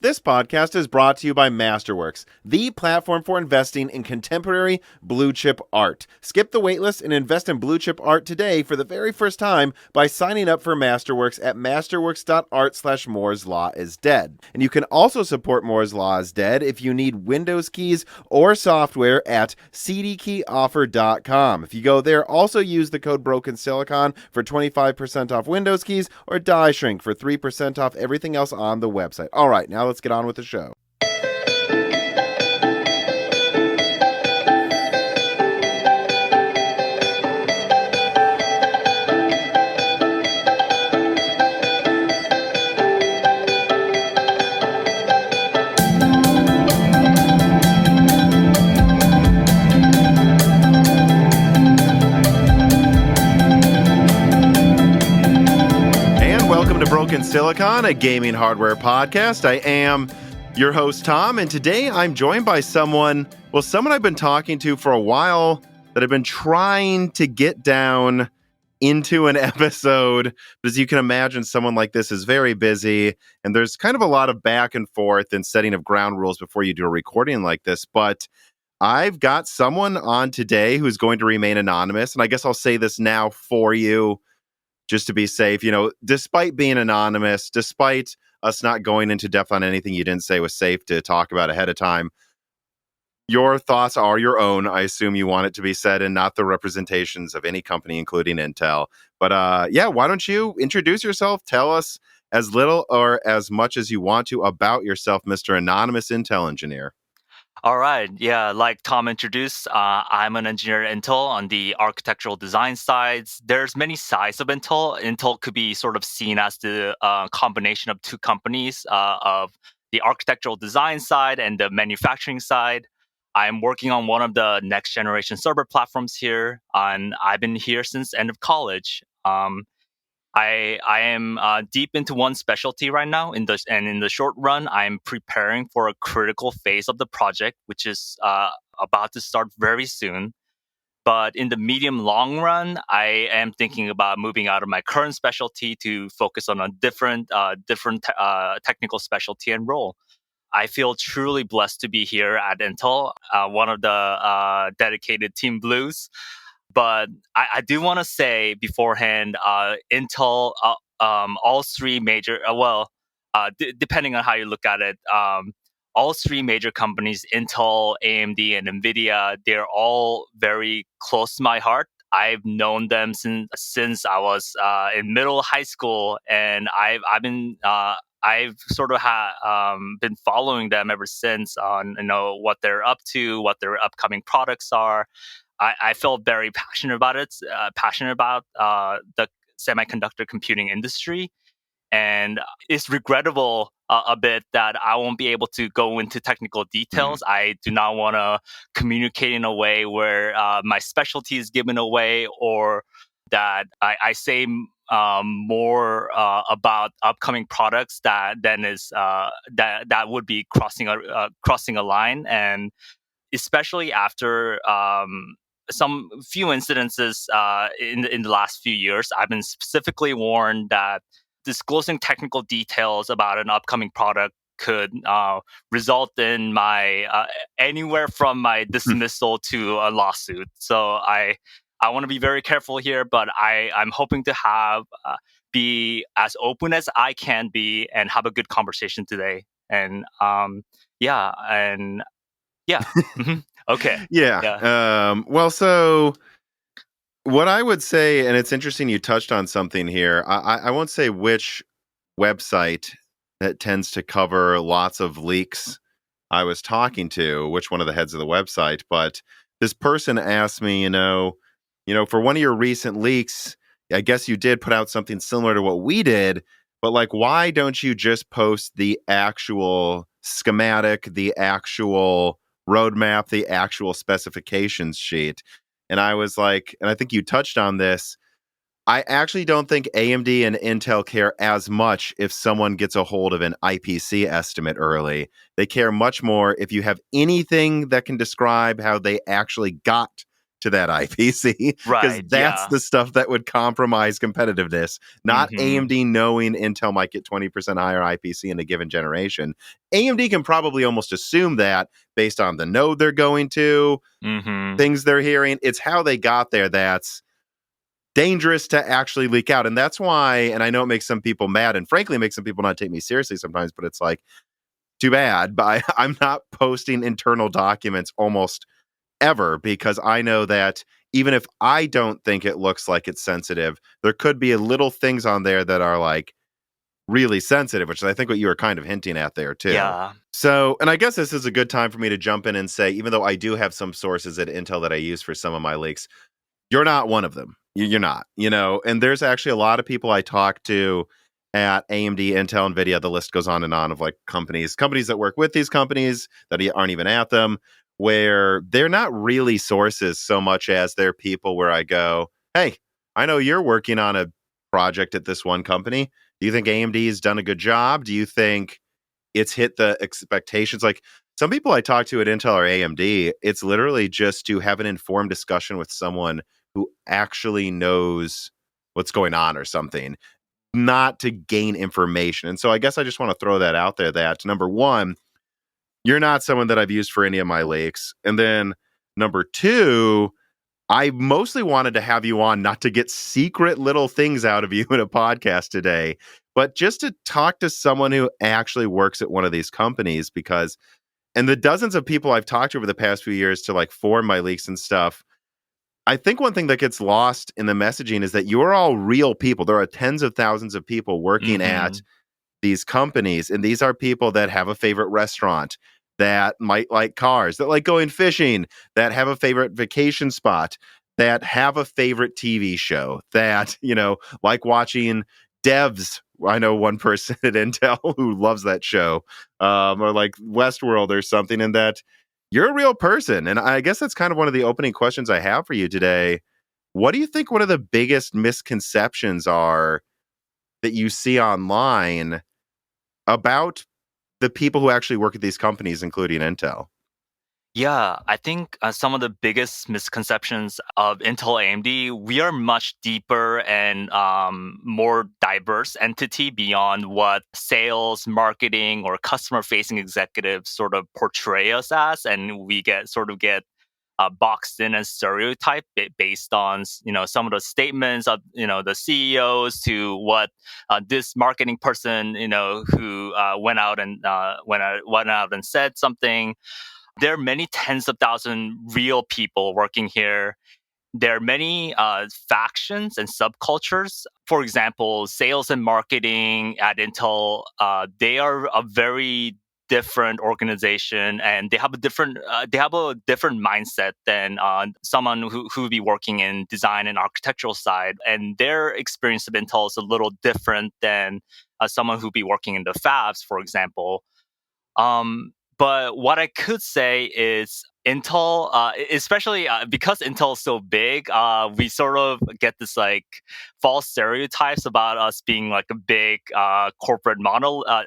This podcast is brought to you by Masterworks, the platform for investing in contemporary blue chip art. Skip the waitlist and invest in blue chip art today for the very first time by signing up for Masterworks at masterworks.art/Moore's Law is Dead. And you can also support Moore's Law is Dead if you need Windows keys or software at cdkeyoffer.com. If you go there, also use the code BrokenSilicon for 25% off Windows keys or Die Shrink for 3% off everything else on the website. All right, now let's get on with the show. Broken Silicon, a gaming hardware podcast. I am your host, Tom, and today I'm joined by someone I've been talking to for a while that I've been trying to get down into an episode. But as you can imagine, someone like this is very busy, and there's kind of a lot of back and forth and setting of ground rules before you do a recording like this. But I've got someone on today who's going to remain anonymous, and I guess I'll say this now for you, just to be safe. Despite being anonymous, despite us not going into depth on anything you didn't say was safe to talk about ahead of time, your thoughts are your own. I assume you want it to be said and not the representations of any company, including Intel. But why don't you introduce yourself? Tell us as little or as much as you want to about yourself, Mr. Anonymous Intel Engineer. All right. Yeah, like Tom introduced, I'm an engineer at Intel on the architectural design sides. There's many sides of Intel. Intel could be sort of seen as the combination of two companies of the architectural design side and the manufacturing side. I'm working on one of the next generation server platforms here, and I've been here since end of college. I am deep into one specialty right now. In the short run, I'm preparing for a critical phase of the project, which is about to start very soon. But in the medium long run, I am thinking about moving out of my current specialty to focus on a different technical specialty and role. I feel truly blessed to be here at Intel, one of the dedicated Team Blues. But I do want to say beforehand, Intel, all three major, depending on how you look at it, all three major companies, Intel, AMD, and NVIDIA, they're all very close to my heart. I've known them since I was in middle high school, and I've sort of been following them ever since on what they're up to, what their upcoming products are. I feel very passionate about it, the semiconductor computing industry. And it's regrettable a bit that I won't be able to go into technical details. I do not want to communicate in a way where my specialty is given away, or that I say more about upcoming products that would be crossing a line, and especially after some few incidences in the last few years, I've been specifically warned that disclosing technical details about an upcoming product could result in my anywhere from my dismissal to a lawsuit. So I want to be very careful here, but I'm hoping to be as open as I can be and have a good conversation today. And Okay. Yeah. So what I would say, and it's interesting you touched on something here. I won't say which website that tends to cover lots of leaks I was talking to, which one of the heads of the website, but this person asked me, for one of your recent leaks, I guess you did put out something similar to what we did, but why don't you just post the actual schematic, the actual roadmap, the actual specifications sheet? And I was like, and I think you touched on this, I actually don't think AMD and Intel care as much if someone gets a hold of an IPC estimate early. They care much more if you have anything that can describe how they actually got to that IPC because Right. that's Yeah. the stuff that would compromise competitiveness, not Mm-hmm. AMD knowing Intel might get 20% higher IPC in a given generation. AMD can probably almost assume that based on the node they're going to, Mm-hmm. things they're hearing. It's how they got there that's dangerous to actually leak out. And that's why, and I know it makes some people mad and frankly it makes some people not take me seriously sometimes, but it's like, too bad. But I'm not posting internal documents almost ever because I know that even if I don't think it looks like it's sensitive, there could be little things on there that are like really sensitive, which is I think what you were kind of hinting at there too. Yeah. So, and I guess this is a good time for me to jump in and say, even though I do have some sources at Intel that I use for some of my leaks, you're not one of them. You're not, and there's actually a lot of people I talk to at AMD, Intel, Nvidia, the list goes on of like companies that work with these companies that aren't even at them, where they're not really sources so much as they're people where I go, hey, I know you're working on a project at this one company. Do you think AMD has done a good job? Do you think it's hit the expectations? Like some people I talk to at Intel or AMD, it's literally just to have an informed discussion with someone who actually knows what's going on or something, not to gain information. And so I guess I just want to throw that out there that number one, you're not someone that I've used for any of my leaks. And then number two, I mostly wanted to have you on not to get secret little things out of you in a podcast today, but just to talk to someone who actually works at one of these companies because, and the dozens of people I've talked to over the past few years to like form my leaks and stuff, I think one thing that gets lost in the messaging is that you're all real people. There are tens of thousands of people working Mm-hmm. at these companies, and these are people that have a favorite restaurant, that might like cars, that like going fishing, that have a favorite vacation spot, that have a favorite TV show, that, like watching devs. I know one person at Intel who loves that show, or like Westworld or something, and that you're a real person. And I guess that's kind of one of the opening questions I have for you today. What do you think one of the biggest misconceptions are that you see online about the people who actually work at these companies, including Intel? Yeah, I think some of the biggest misconceptions of Intel AMD, we are much deeper and more diverse entity beyond what sales, marketing, or customer-facing executives sort of portray us as, and we get boxed in as stereotype based on some of the statements of the CEOs to what this marketing person who went out and said something. There are many tens of thousands real people working here. There are many factions and subcultures. For example, sales and marketing at Intel, they are a very different organization, and they have a different mindset than someone who would be working in design and architectural side. And their experience of Intel is a little different than someone who'd be working in the fabs, for example. But what I could say is Intel, especially because Intel is so big, we sort of get this like false stereotypes about us being like a big corporate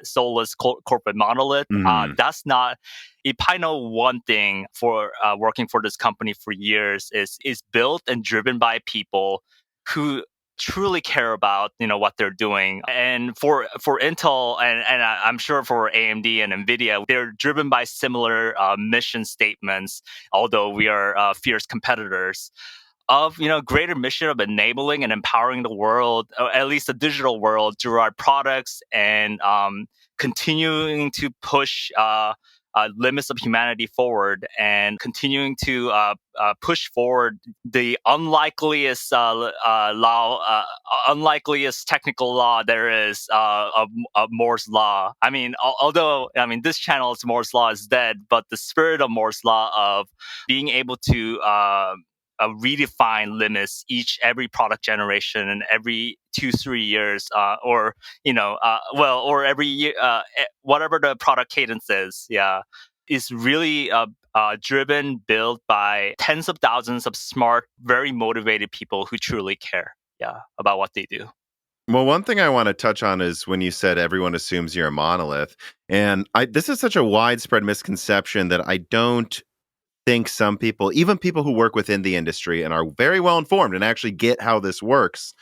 soulless corporate monolith. Mhm. That's not. If I know one thing for working for this company for years is built and driven by people who truly care about what they're doing. And for Intel and I'm sure for AMD and Nvidia, they're driven by similar mission statements, although we are fierce competitors of greater mission of enabling and empowering the world, or at least the digital world, through our products, and continuing to push limits of humanity forward, and continuing to push forward the unlikeliest technical law there is of Moore's law. I mean, although this channel's Moore's law is dead, but the spirit of Moore's law of being able to redefine limits every product generation and every 2-3 years, or or every year, whatever the product cadence is really driven, built by tens of thousands of smart, very motivated people who truly care, about what they do. Well, one thing I want to touch on is when you said everyone assumes you're a monolith. And this is such a widespread misconception that I don't think some people, even people who work within the industry and are very well informed and actually get how this works,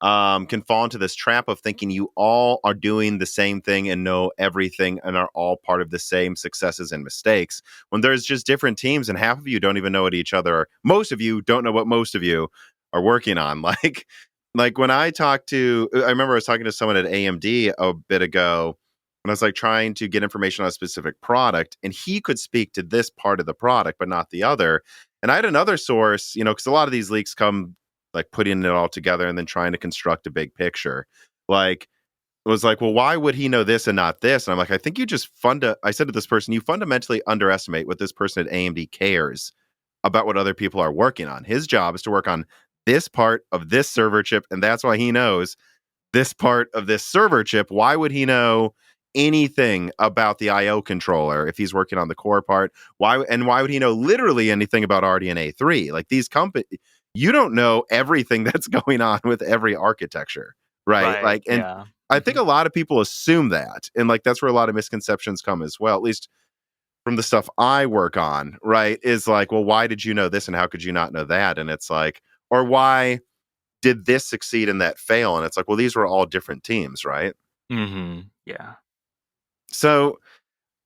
can fall into this trap of thinking you all are doing the same thing and know everything and are all part of the same successes and mistakes, when there's just different teams and half of you don't even know what each other are. Most of you don't know what most of you are working on. Like when I remember I was talking to someone at AMD a bit ago, and I was like trying to get information on a specific product, and he could speak to this part of the product, but not the other. And I had another source, because a lot of these leaks come like putting it all together and then trying to construct a big picture. Like, it was like, well, why would he know this and not this? And I'm like, I think you just I said to this person, you fundamentally underestimate what this person at AMD cares about what other people are working on. His job is to work on this part of this server chip, and that's why he knows this part of this server chip. Why would he know anything about the IO controller if he's working on the core part? Why would he know literally anything about RDNA 3? Like, these companies, you don't know everything that's going on with every architecture, right? Right. Like, and Yeah. I think a lot of people assume that, and like that's where a lot of misconceptions come as well, at least from the stuff I work on, right? Is like, well, why did you know this and how could you not know that? And it's like, or why did this succeed and that fail? And it's like, well, these were all different teams, right? Yeah. So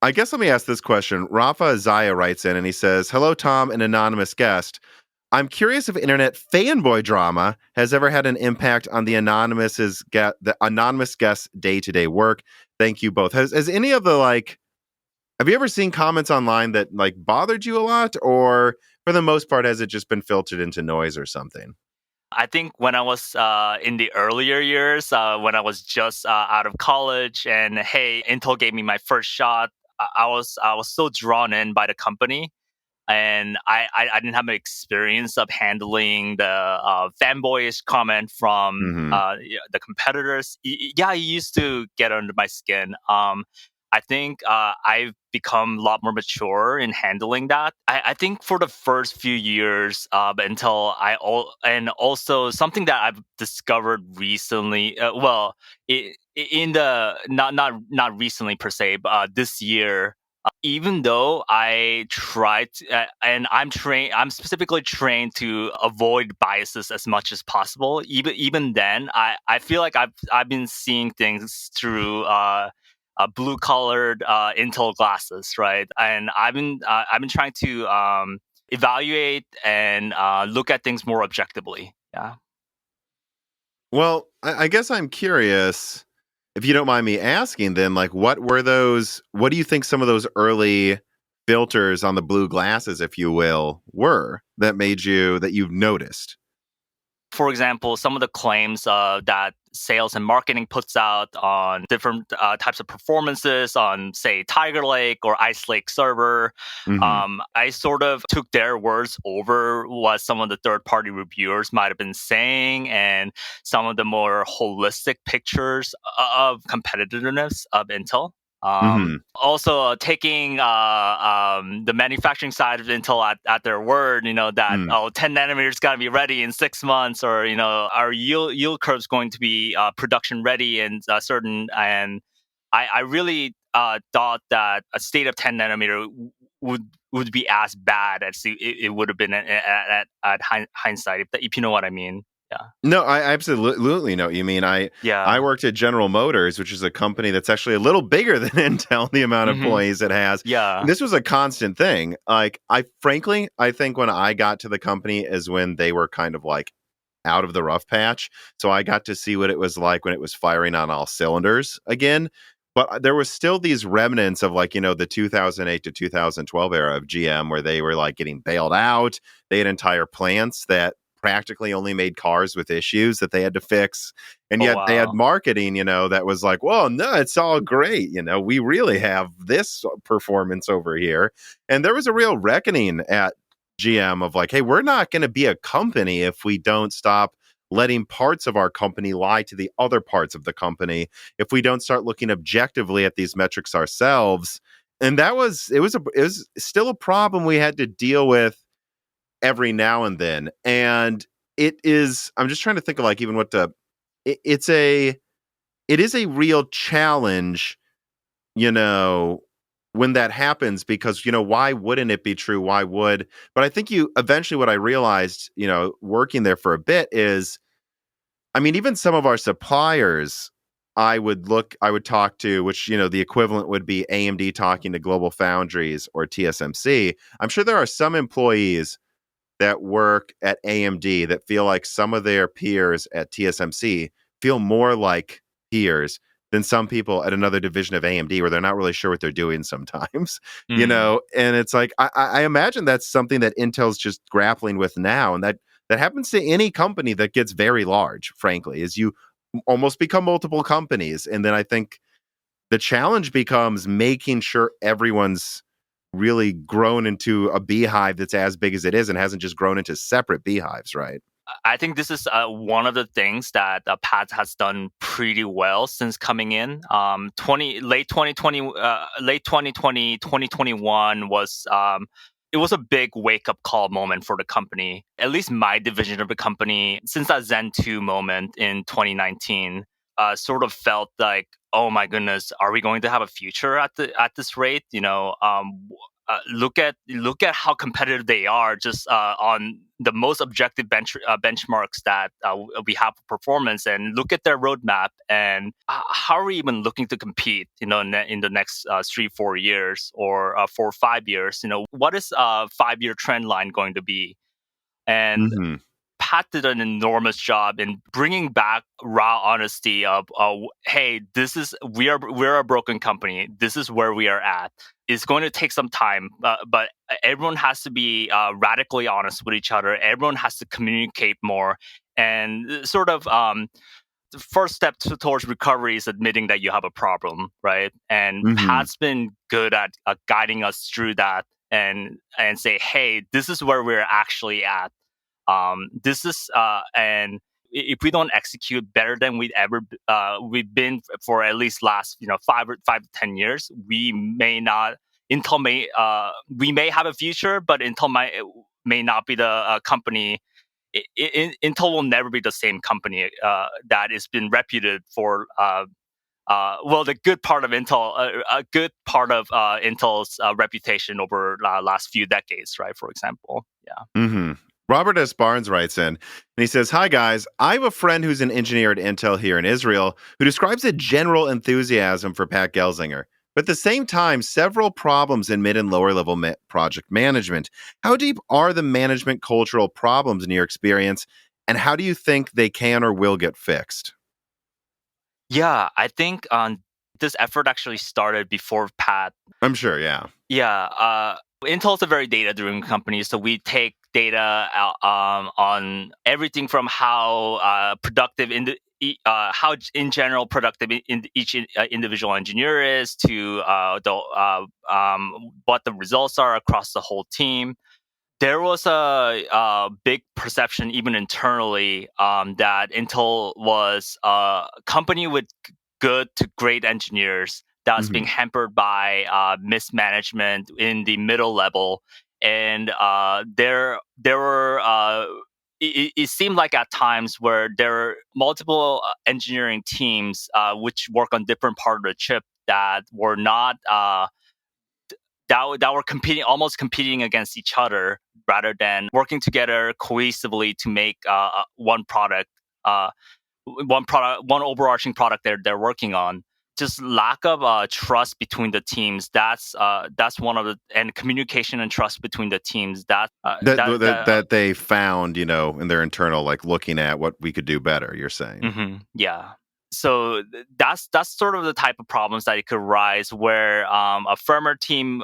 I guess let me ask this question. Rafa Zaya writes in and he says, hello, Tom, an anonymous guest. I'm curious if internet fanboy drama has ever had an impact on the anonymous guest's day-to-day work. Thank you both. Has any of the have you ever seen comments online that like bothered you a lot, or for the most part has it just been filtered into noise or something? I think when I was in the earlier years, when I was just out of college, and hey, Intel gave me my first shot, I was so drawn in by the company, and I didn't have an experience of handling the fanboyish comment from Mm-hmm. the competitors. Yeah, it used to get under my skin. I think I've become a lot more mature in handling that. I think for the first few years, and also something that I've discovered recently. In the not recently per se, but this year, even though I try to, and I'm specifically trained to avoid biases as much as possible. Even then, I feel like I've been seeing things through blue collared Intel glasses, right? And I've been trying to evaluate and look at things more objectively. Yeah. Well, I guess I'm curious, if you don't mind me asking, then, like, what do you think some of those early filters on the blue glasses, if you will, were that you've noticed? For example, some of the claims that sales and marketing puts out on different types of performances on, say, Tiger Lake or Ice Lake server, Mm-hmm. I sort of took their words over what some of the third-party reviewers might have been saying, and some of the more holistic pictures of competitiveness of Intel. Mm-hmm. Also, taking the manufacturing side of Intel at their word, that Mm. 10 nanometers got to be ready in 6 months, or our yield curve is going to be production ready and certain. And I really thought that a state of 10 nanometer would be as bad as it would have been at hindsight, if you know what I mean. Yeah. No, I absolutely know what you mean. I Yeah. worked at General Motors, which is a company that's actually a little bigger than Intel, the amount of hmm employees it has. And Yeah. this was a constant thing. Like, I think when I got to the company is when they were kind of like out of the rough patch. So I got to see what it was like when it was firing on all cylinders again. But there was still these remnants of, like, the 2008 to 2012 era of GM where they were like getting bailed out. They had entire plants that practically only made cars with issues that they had to fix. And Oh yet they had wow. marketing, that was like, well, no, it's all great. We really have this performance over here. And there was a real reckoning at GM of like, hey, we're not going to be a company if we don't stop letting parts of our company lie to the other parts of the company, if we don't start looking objectively at these metrics ourselves. And it was still a problem we had to deal with every now and then. And I'm just trying to think of like even it, it's a, it is a real challenge, you know, when that happens, because, why wouldn't it be true? Why would? But I think eventually what I realized, working there for a bit is, I mean, even some of our suppliers, I would talk to, which, the equivalent would be AMD talking to Global Foundries or TSMC. I'm sure there are some employees that work at AMD that feel like some of their peers at TSMC feel more like peers than some people at another division of AMD, where they're not really sure what they're doing sometimes, Mm. and it's like, I imagine that's something that Intel's just grappling with now. And that happens to any company that gets very large, frankly, is you almost become multiple companies. And then I think the challenge becomes making sure everyone's really grown into a beehive that's as big as it is and hasn't just grown into separate beehives, right? I think this is one of the things that Pat has done pretty well since coming in. 2021 was it was a big wake up call moment for the company. At least my division of the company, since that Zen 2 moment in 2019, sort of felt like, oh my goodness, are we going to have a future at this rate? Look at how competitive they are just on the most objective benchmarks that we have for performance, and look at their roadmap, and how are we even looking to compete in the next 3-4 years, or 4 or 5 years. What is a 5-year trend line going to be? And Mm-hmm. Pat did an enormous job in bringing back raw honesty of, hey, we're a broken company. This is where we are at. It's going to take some time, but everyone has to be radically honest with each other. Everyone has to communicate more, and sort of the first step towards recovery is admitting that you have a problem, right? And Mm-hmm. Pat's been good at guiding us through that, and say, hey, this is where we're actually at. This is and if we don't execute better than we've been for at least last 5 to 10 years, we may not. We may have a future, but Intel may not be the company. Intel will never be the same company that has been reputed for. The good part of Intel, a good part of Intel's reputation over last few decades, right? For example, yeah. Mm-hmm. Robert S. Barnes writes in, and he says, "Hi, guys. I have a friend who's an engineer at Intel here in Israel who describes a general enthusiasm for Pat Gelsinger, but at the same time, several problems in mid and lower level project management. How deep are the management cultural problems in your experience, and how do you think they can or will get fixed?" Yeah, I think this effort actually started before Pat. I'm sure, yeah. Yeah, Intel's a very data-driven company, so we take data out, on everything from how productive how in general productive each individual engineer is, to what the results are across the whole team. There was a big perception, even internally, that Intel was a company with good to great engineers that's being Mm-hmm. hampered by mismanagement in the middle level, and there were. It seemed like at times where there were multiple engineering teams which work on different part of the chip that were not that were competing against each other, rather than working together cohesively to make uh, one overarching product they're working on. Just lack of trust between the teams. That's one of the, and communication and trust between the teams. That they found, in their internal, like, looking at what we could do better, you're saying. Yeah. So that's sort of the type of problems that it could rise, where a firmer teams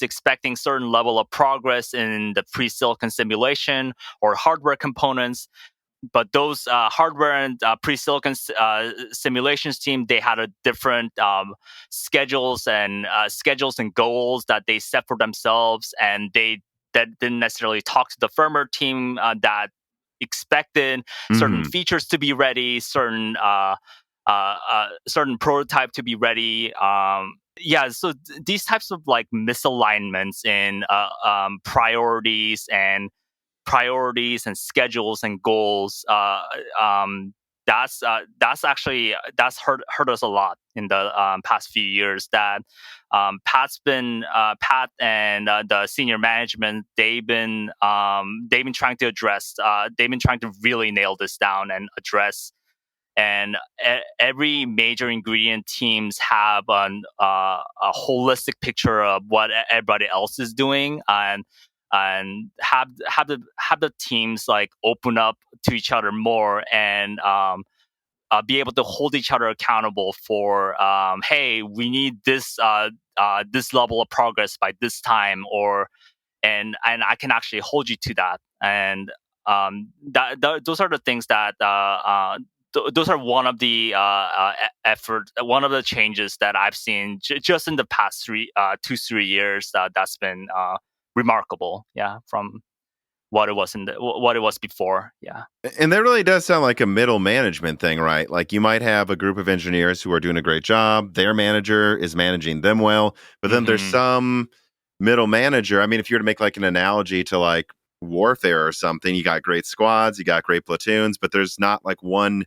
expecting certain level of progress in the pre-silicon simulation or hardware components, but those hardware and pre-silicon simulations team, they had a different schedules and goals that they set for themselves, and that didn't necessarily talk to the firmware team that expected certain Mm-hmm. features to be ready, certain prototype to be ready. Yeah, so these types of like misalignments in priorities and schedules and goals, that's actually that's hurt us a lot in the past few years. That Pat and the senior management, they've been trying to address, they've been trying to really nail this down and address. And every major ingredient teams have a holistic picture of what everybody else is doing, and have the teams like open up to each other more, and be able to hold each other accountable for, hey, we need this level of progress by this time, or and I can actually hold you to that. And those are the things that those are one of the one of the changes that I've seen just in the past 3 years. That's been remarkable. Yeah, from what it was what it was before. Yeah. And that really does sound like a middle management thing, right? Like you might have a group of engineers who are doing a great job. Their manager is managing them well, but then there's some middle manager. I mean, if you were to make like an analogy to like warfare or something, you got great squads, you got great platoons, but there's not like one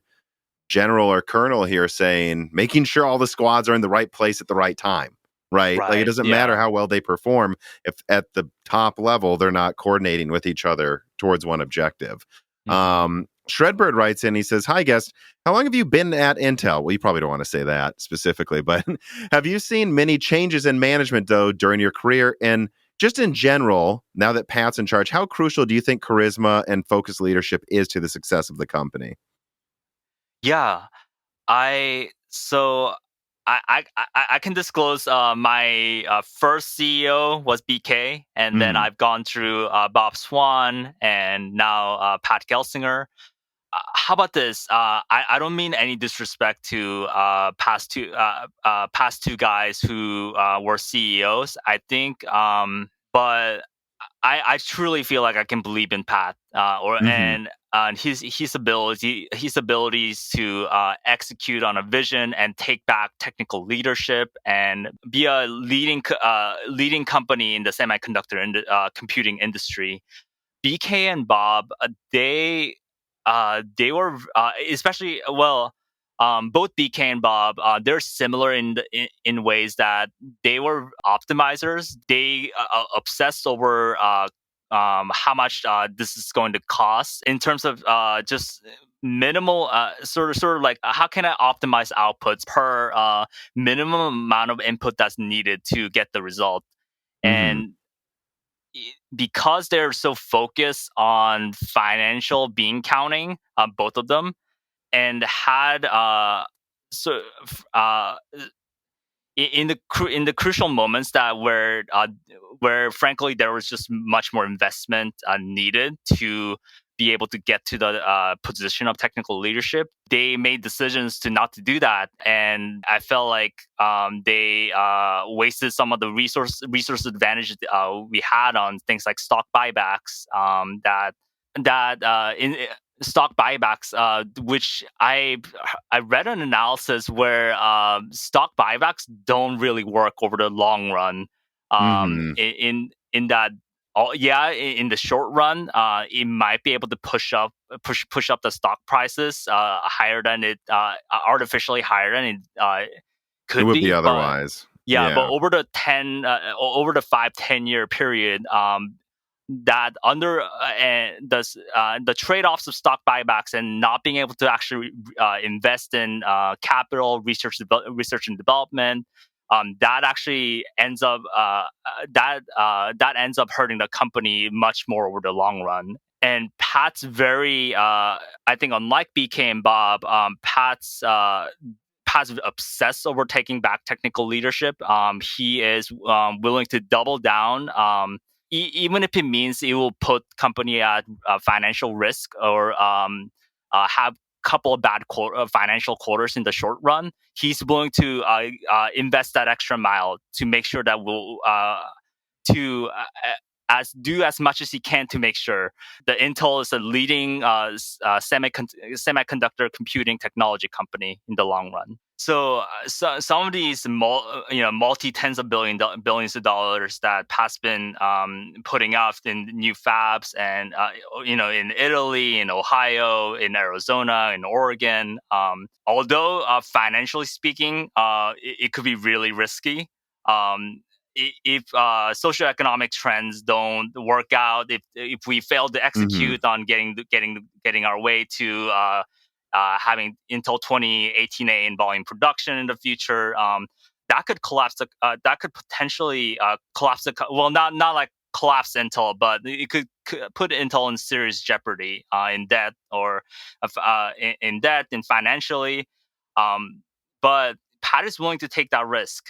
general or colonel here saying, making sure all the squads are in the right place at the right time, right? Like it doesn't matter how well they perform if at the top level they're not coordinating with each other towards one objective. Shredbird writes in, he says, "Hi guest, how long have you been at Intel?" Well, you probably don't want to say that specifically, but have you seen many changes in management though during your career? And just in general, now that Pat's in charge, how crucial do you think charisma and focused leadership is to the success of the company? Yeah, I so I can disclose my first CEO was BK, and then I've gone through Bob Swan, and now Pat Gelsinger. How about this? I don't mean any disrespect to past two guys who were CEOs. I think, but I truly feel like I can believe in Pat, and his abilities to execute on a vision and take back technical leadership and be a leading company in the semiconductor computing industry. BK and Bob, they were especially well. Both BK and Bob, they're similar in ways that they were optimizers. They obsessed over how much this is going to cost in terms of just minimal sort of like how can I optimize outputs per minimum amount of input that's needed to get the result. And because they're so focused on financial bean counting, both of them, and had so in the crucial moments that where frankly there was just much more investment needed to be able to get to the position of technical leadership, they made decisions to not to do that, and I felt like they wasted some of the resource advantage we had on things like stock buybacks. In stock buybacks, which I read an analysis where stock buybacks don't really work over the long run. In that, in the short run, it might be able to push up the stock prices higher than it artificially higher than it could it would be. be otherwise. But over the 5-10 year period, that under the trade-offs of stock buybacks and not being able to actually invest in capital research and development, that actually ends up that ends up hurting the company much more over the long run. And Pat's very I think unlike BK and Bob, Pat's obsessed over taking back technical leadership. He is willing to double down, even if it means it will put company at financial risk, or have couple of bad financial quarters in the short run. He's willing to invest that extra mile to make sure that we'll to do as much as he can to make sure that Intel is a leading semiconductor computing technology company in the long run. So some of these multi tens of billions of dollars that has been putting out in new fabs and in Italy, in Ohio, in Arizona, in Oregon. Although financially speaking, it could be really risky. If socioeconomic trends don't work out, if we fail to Hmm. execute on getting our way to having Intel 2018A in volume production in the future, that could collapse. That could potentially collapse. Well, not like collapse Intel, but it could put Intel in serious jeopardy, in debt or in debt and financially. But Pat is willing to take that risk.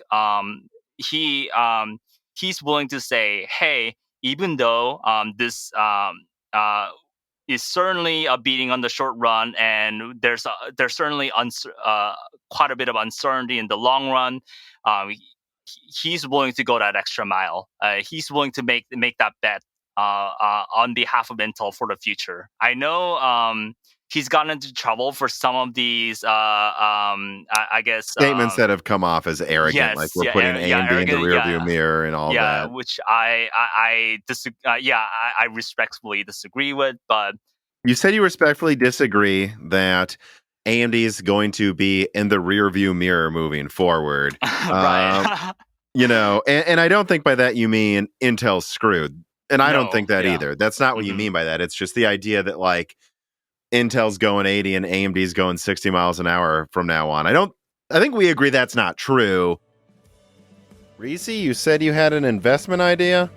He he's willing to say, hey, even though uh, is certainly a beating on the short run, and there's certainly quite a bit of uncertainty in the long run. Um, he's willing to go that extra mile. He's willing to make that bet on behalf of Intel for the future. I know he's gotten into trouble for some of these. I guess Statements that have come off as arrogant, like yes, we're putting yeah, AMD in the arrogant, rearview yeah. mirror and all Yeah, that. which I disagree. I respectfully disagree with, but You said you respectfully disagree that AMD is going to be in the rearview mirror moving forward. Um, right. and I don't think by that you mean Intel's screwed. And I don't No, think that yeah. either. That's not what you Hmm. mean by that. It's just the idea that like Intel's going 80 and AMD's going 60 miles an hour from now on. I think we agree that's not true. Reese, you said you had an investment idea?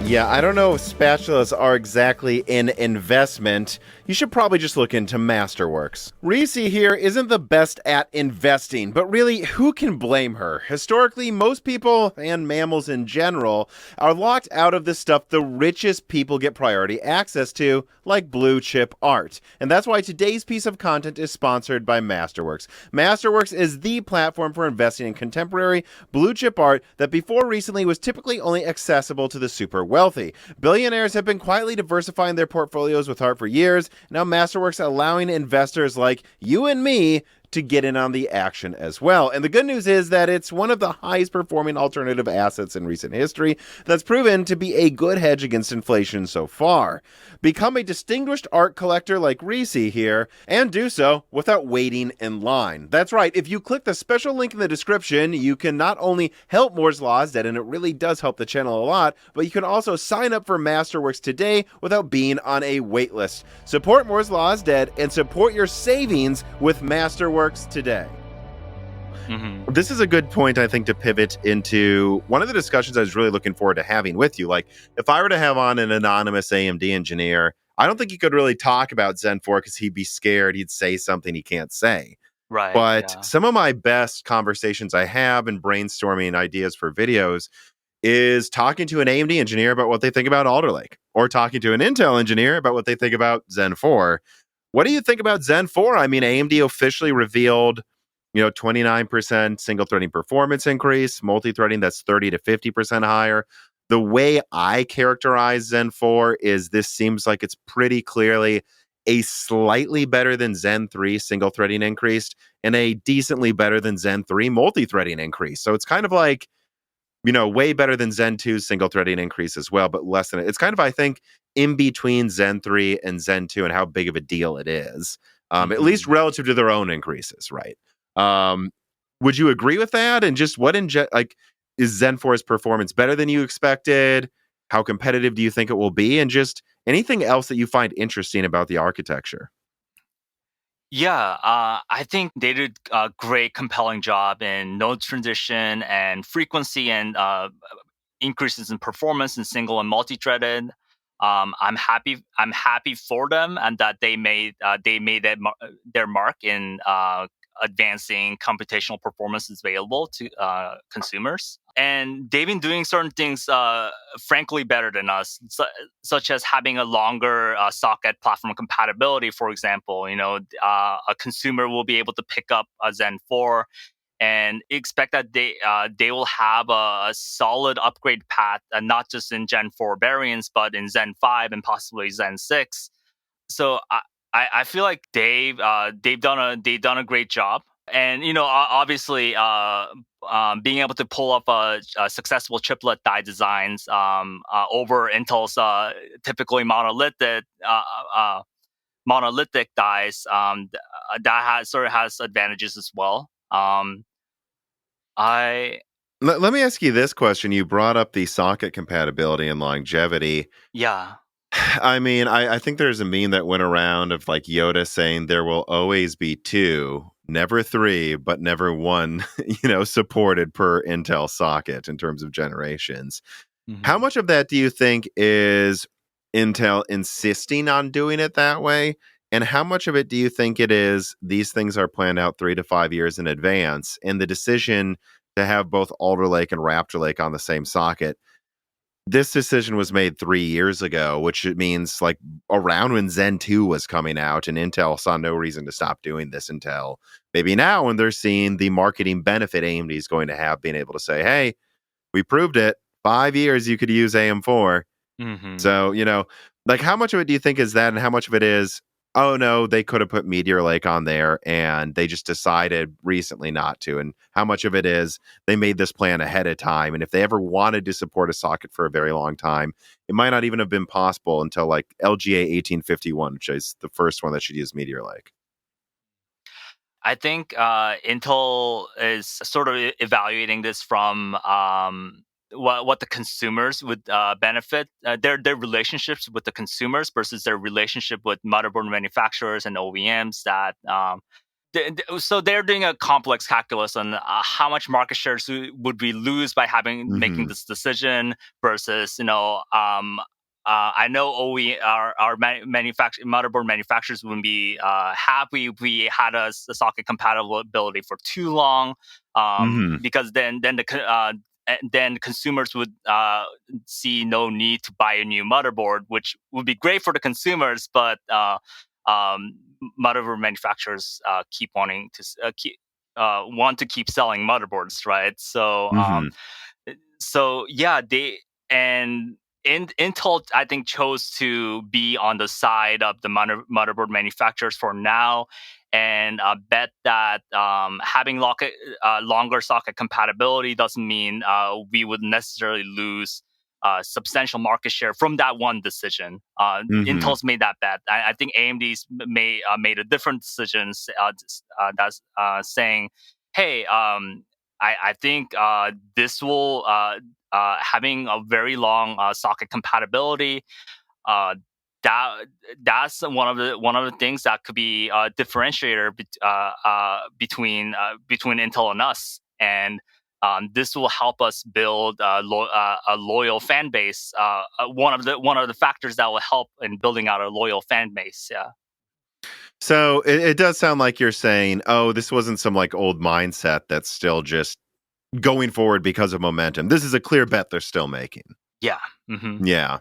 Yeah, I don't know if spatulas are exactly an investment. You should probably just look into Masterworks. Reese here isn't the best at investing, but really, who can blame her? Historically, most people, and mammals in general, are locked out of the stuff the richest people get priority access to, like blue chip art. And that's why today's piece of content is sponsored by Masterworks. Masterworks is the platform for investing in contemporary blue chip art that before recently was typically only accessible to the super wealthy. Billionaires have been quietly diversifying their portfolios with art for years. Now Masterworks allowing investors like you and me to get in on the action as well. And the good news is that it's one of the highest performing alternative assets in recent history that's proven to be a good hedge against inflation so far. Become a distinguished art collector like Reese here, and do so without waiting in line. That's right, if you click the special link in the description, you can not only help Moore's Law's Dead, and it really does help the channel a lot, but you can also sign up for Masterworks today without being on a waitlist. Support Moore's Law's Dead and support your savings with Masterworks today. Hmm. This is a good point, I think, to pivot into one of the discussions I was really looking forward to having with you. Like, if I were to have on an anonymous AMD engineer, I don't think he could really talk about Zen 4 because he'd be scared. He'd say something he can't say. Right, But yeah. some of my best conversations I have in brainstorming ideas for videos is talking to an AMD engineer about what they think about Alder Lake, or talking to an Intel engineer about what they think about Zen 4. What do you think about Zen 4? I mean, AMD officially revealed 29% single threading performance increase, multi-threading that's 30 to 50% higher. The way I characterize Zen 4 is this seems like it's pretty clearly a slightly better than Zen 3 single threading increased and a decently better than Zen 3 multi-threading increase. So it's kind of like, way better than Zen 2's single threading increase as well, but less than it. It's kind of, I think, in between Zen 3 and Zen 2 and how big of a deal it is, at least Hmm. relative to their own increases, right? Um, would you agree with that? And just is Zen 4's performance better than you expected? How competitive do you think it will be? And just anything else that you find interesting about the architecture? Yeah, I think they did a great, compelling job in node transition and frequency and increases in performance in single and multi-threaded. I'm happy. I'm happy for them and that they made their mark in advancing computational performance is available to consumers. And they've been doing certain things, frankly, better than us, such as having a longer socket platform compatibility. For example, a consumer will be able to pick up a Zen 4 and expect that they will have a solid upgrade path, not just in Gen 4 variants, but in Zen 5 and possibly Zen 6. So I feel like they've done a great job, and obviously being able to pull up a successful chiplet die designs over Intel's typically monolithic dies, that has advantages as well. I Let me ask you this question. You brought up the socket compatibility and longevity. Yeah. I mean, I think there's a meme that went around of like Yoda saying there will always be two, never three, but never one, supported per Intel socket in terms of generations. How Mhm. much of that do you think is Intel insisting on doing it that way? And how much of it do you think it is these things are planned out 3 to 5 years in advance? And the decision to have both Alder Lake and Raptor Lake on the same socket, this decision was made 3 years ago, which it means like around when Zen 2 was coming out, and Intel saw no reason to stop doing this until maybe now when they're seeing the marketing benefit AMD is going to have, being able to say, hey, we proved it. 5 years you could use AM4. Mhm. So, like how much of it do you think is that, and how much of it is, oh no, they could have put Meteor Lake on there and they just decided recently not to? And how much of it is they made this plan ahead of time? And if they ever wanted to support a socket for a very long time, it might not even have been possible until like LGA 1851, which is the first one that should use Meteor Lake. I think Intel is sort of evaluating this from what the consumers would benefit, their relationships with the consumers versus their relationship with motherboard manufacturers and OEMs. So they're doing a complex calculus on how much market shares would we lose by making Mm-hmm. this decision versus I know our motherboard manufacturers wouldn't be happy if we had a socket compatibility for too long, Mm-hmm. because then consumers would see no need to buy a new motherboard, which would be great for the consumers, but um, motherboard manufacturers keep wanting to want to keep selling motherboards, right? Mm-hmm. So yeah, and Intel, I think, chose to be on the side of the motherboard manufacturers for now, and bet that having longer socket compatibility doesn't mean we would necessarily lose substantial market share from that one decision. Mm-hmm. Intel's made that bet. I think AMD's made a different decision, that's saying, "Hey, I think this will having a very long socket compatibility. Uh, that that's one of the things that could be a differentiator between Intel and us, and this will help us build a loyal fan base. One of the factors that will help in building out a loyal fan base. Yeah. So it does sound like you're saying, oh, this wasn't some like old mindset that's still just going forward because of momentum. This is a clear bet they're still making. Yeah. Hmm. Yeah.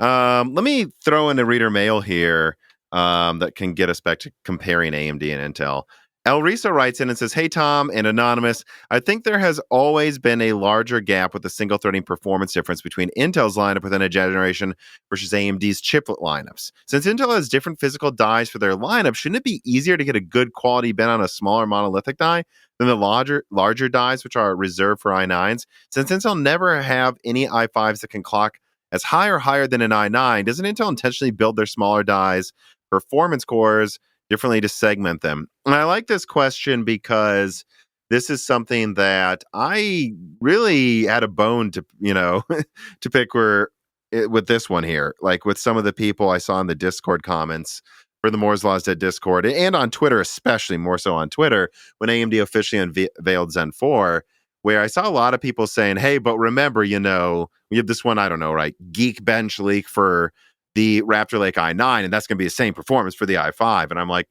Let me throw in a reader mail here that can get us back to comparing AMD and Intel. El Risa writes in and says, hey, Tom and Anonymous, I think there has always been a larger gap with the single threading performance difference between Intel's lineup within a generation versus AMD's chiplet lineups. Since Intel has different physical dies for their lineup, shouldn't it be easier to get a good quality bit on a smaller monolithic die than the larger dies, which are reserved for i9s? Since Intel never have any i5s that can clock as high or higher than an i9, doesn't Intel intentionally build their smaller dies performance cores differently to segment them? And I like this question because this is something that I really had a bone to, to pick with this one here. Like with some of the people I saw in the Discord comments for the Moore's Law's Dead Discord and on Twitter, especially more so on Twitter, when AMD officially unveiled Zen 4, where I saw a lot of people saying, hey, but remember, we have this one, I don't know, right? Geek bench leak for the Raptor Lake i9, and that's going to be the same performance for the i5. And I'm like,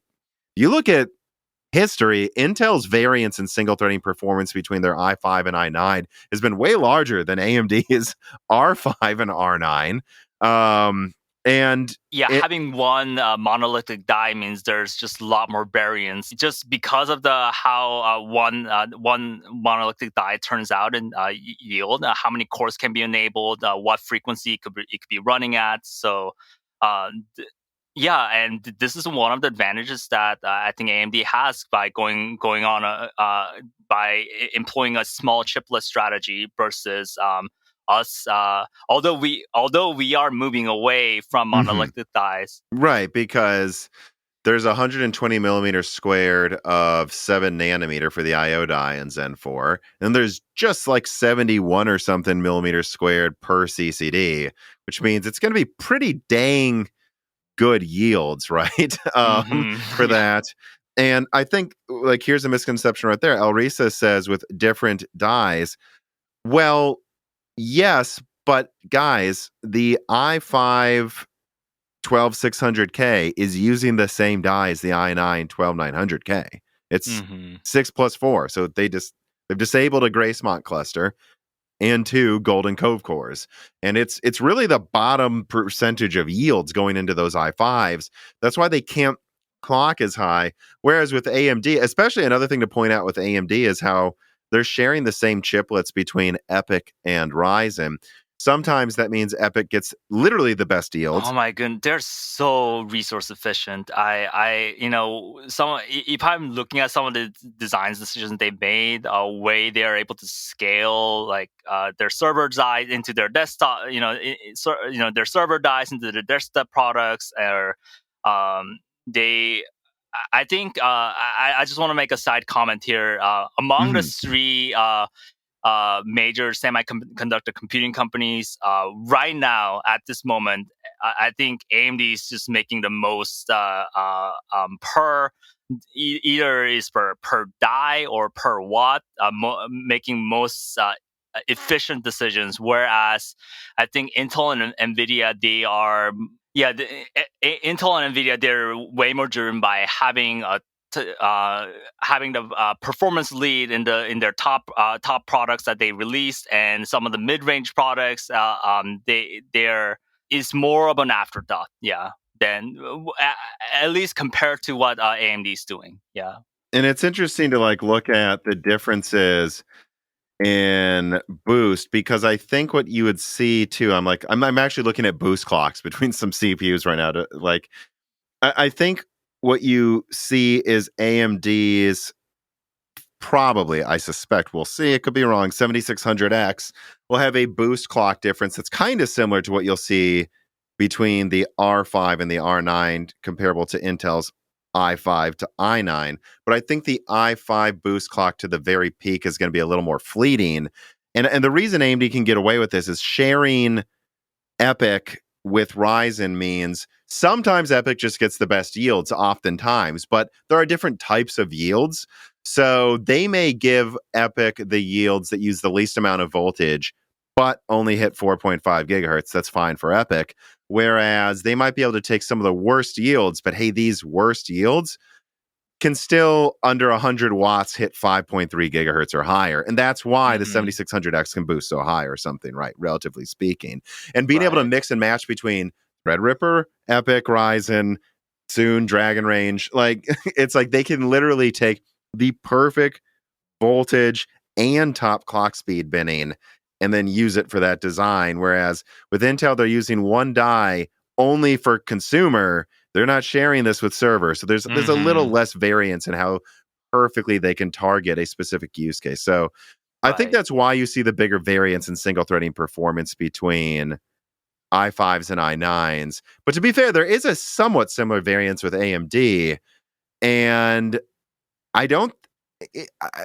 you look at history, Intel's variance in single threading performance between their i5 and i9 has been way larger than AMD's R5 and R9. And Yeah, it, having one monolithic die means there's just a lot more variance, just because of the how one monolithic die turns out in yield, how many cores can be enabled, what frequency it could be running at. So, uh, Yeah, and this is one of the advantages that I think AMD has by going on employing a small chiplet strategy versus us. Although we are moving away from Hmm. monolithic dies. Right, because there's 120 millimeters squared of 7 nanometer for the IO die in Zen 4. And there's just like 71 or something millimeters squared per CCD, which means it's going to be pretty dang good yields, right? For Yeah. that. And I think, like, here's a misconception right there. Elrisa says with different dies. Well, yes, but guys, the i5 12600K is using the same die as the i9 12900K. It's Hmm. 6 plus 4. So they've disabled a Gracemont cluster and 2 Golden Cove cores. And it's really the bottom percentage of yields going into those i5s. That's why they can't clock as high. Whereas with AMD, especially another thing to point out with AMD is how they're sharing the same chiplets between Epic and Ryzen. Sometimes that means Epic gets literally the best Oh yields. my goodness, they're so resource efficient. If I'm looking at some of the design decisions they made, way they are able to scale like their server dies into their desktop, their server dies into their desktop products, or they. I think I just want to make a side comment here. Among the Mhm. three major semiconductor computing companies right now at this moment. I think AMD is just making the most per either is per die or per watt, making most efficient decisions. Whereas I think Intel and Nvidia, they are Intel and Nvidia, they're way more driven by having a having the performance lead in their top products that they released, and some of the mid range products, they're is more of an afterthought. Yeah, than at least compared to what AMD is doing. Yeah. And it's interesting to like look at the differences in boost because I think what you would see too, I'm actually looking at boost clocks between some CPUs right now to like I think what you see is AMD's probably, I suspect, we'll see, it could be wrong, 7600X will have a boost clock difference that's kind of similar to what you'll see between the R5 and the R9, comparable to Intel's i5 to i9. But I think the i5 boost clock to the very peak is going to be a little more fleeting. And the reason AMD can get away with this is sharing Epic with Ryzen means sometimes Epic just gets the best yields, oftentimes, but there are different types of yields. So they may give Epic the yields that use the least amount of voltage, but only hit 4.5 gigahertz. That's fine for Epic. Whereas they might be able to take some of the worst yields, but hey, these worst yields can still under 100 watts hit 5.3 gigahertz or higher. And that's why the Hmm. 7600X can boost so high or something, right? Relatively speaking. And being able to Right. mix and match between Threadripper, Epic, Ryzen, soon Dragon Range, like it's like they can literally take the perfect voltage and top clock speed binning and then use it for that design. Whereas with Intel, they're using one die only for consumer. They're not sharing this with server. So there's a little Hmm. less variance in how perfectly they can target a specific use case. So I think Right. that's why you see the bigger variance in single threading performance between i5s and i9s. But to be fair, there is a somewhat similar variance with AMD. And I don't.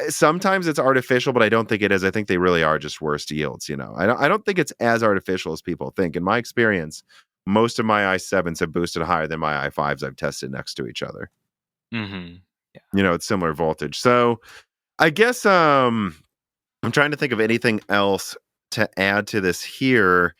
Sometimes it's artificial, but I don't think it is. I think they really are just worse yields. I don't think it's as artificial as people think. In my experience, most of my i7s have boosted higher than my i5s I've tested next to each other. Hmm. Yeah. It's similar voltage. So I guess I'm trying to think of anything else to add to this here.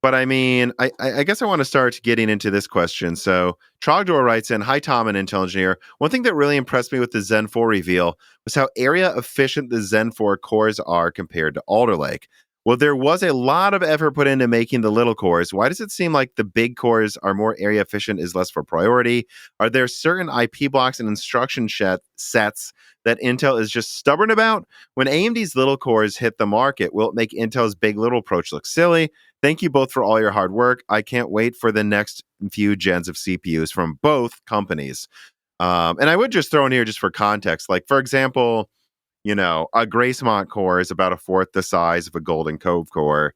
But I mean, I guess I want to start getting into this question. So Trogdor writes in, "Hi Tom, an Intel engineer. One thing that really impressed me with the Zen 4 reveal was how area efficient the Zen 4 cores are compared to Alder Lake. Well, there was a lot of effort put into making the little cores. Why does it seem like the big cores are more area efficient is less for priority? Are there certain IP blocks and instruction sets that Intel is just stubborn about? When AMD's little cores hit the market, will it make Intel's big little approach look silly? Thank you both for all your hard work. I can't wait for the next few gens of CPUs from both companies. And I would just throw in here just for context, like for example, a Gracemont core is about a fourth the size of a Golden Cove core,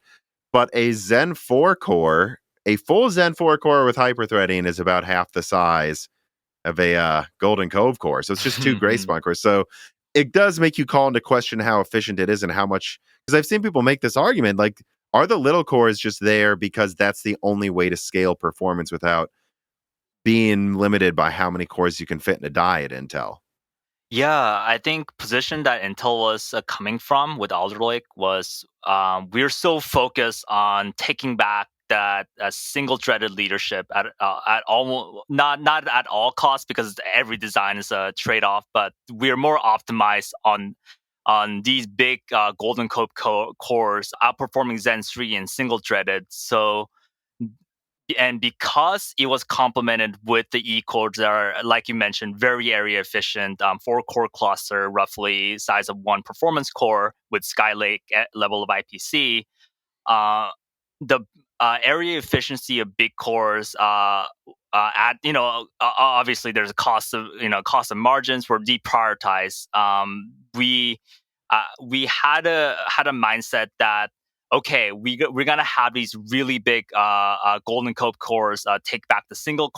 but a Zen 4 core, a full Zen 4 core with hyperthreading is about half the size of a Golden Cove core. So it's just two Gracemont cores. So it does make you call into question how efficient it is and how much, because I've seen people make this argument, like, are the little cores just there because that's the only way to scale performance without being limited by how many cores you can fit in a die at Intel? Yeah, I think position that Intel was coming from with Alder Lake was we're so focused on taking back that single-threaded leadership at almost not at all costs, because every design is a trade-off, but we're more optimized on these big Golden Cove cores, outperforming Zen 3 in single-threaded. So, and because it was complemented with the E-cores that are, like you mentioned, very area efficient, 4-core cluster, roughly size of one performance core with Skylake level of IPC, the area efficiency of big cores at obviously there's a cost of margins were deprioritized. We had a mindset that, okay, we're gonna have these really big Golden Cove cores take back the single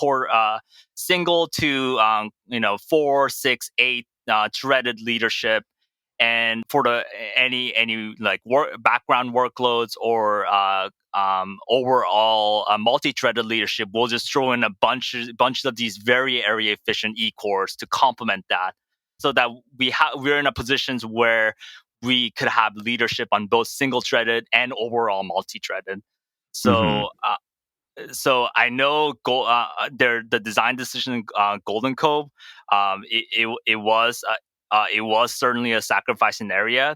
to 4, 6, 8 threaded leadership, and for the any like background workloads or overall multi-threaded leadership, we'll just throw in a bunch of these very area efficient E-cores to complement that, so that we're in a positions where we could have leadership on both single-threaded and overall multi-threaded. So I know the design decision Golden Cove, it was certainly a sacrificing area.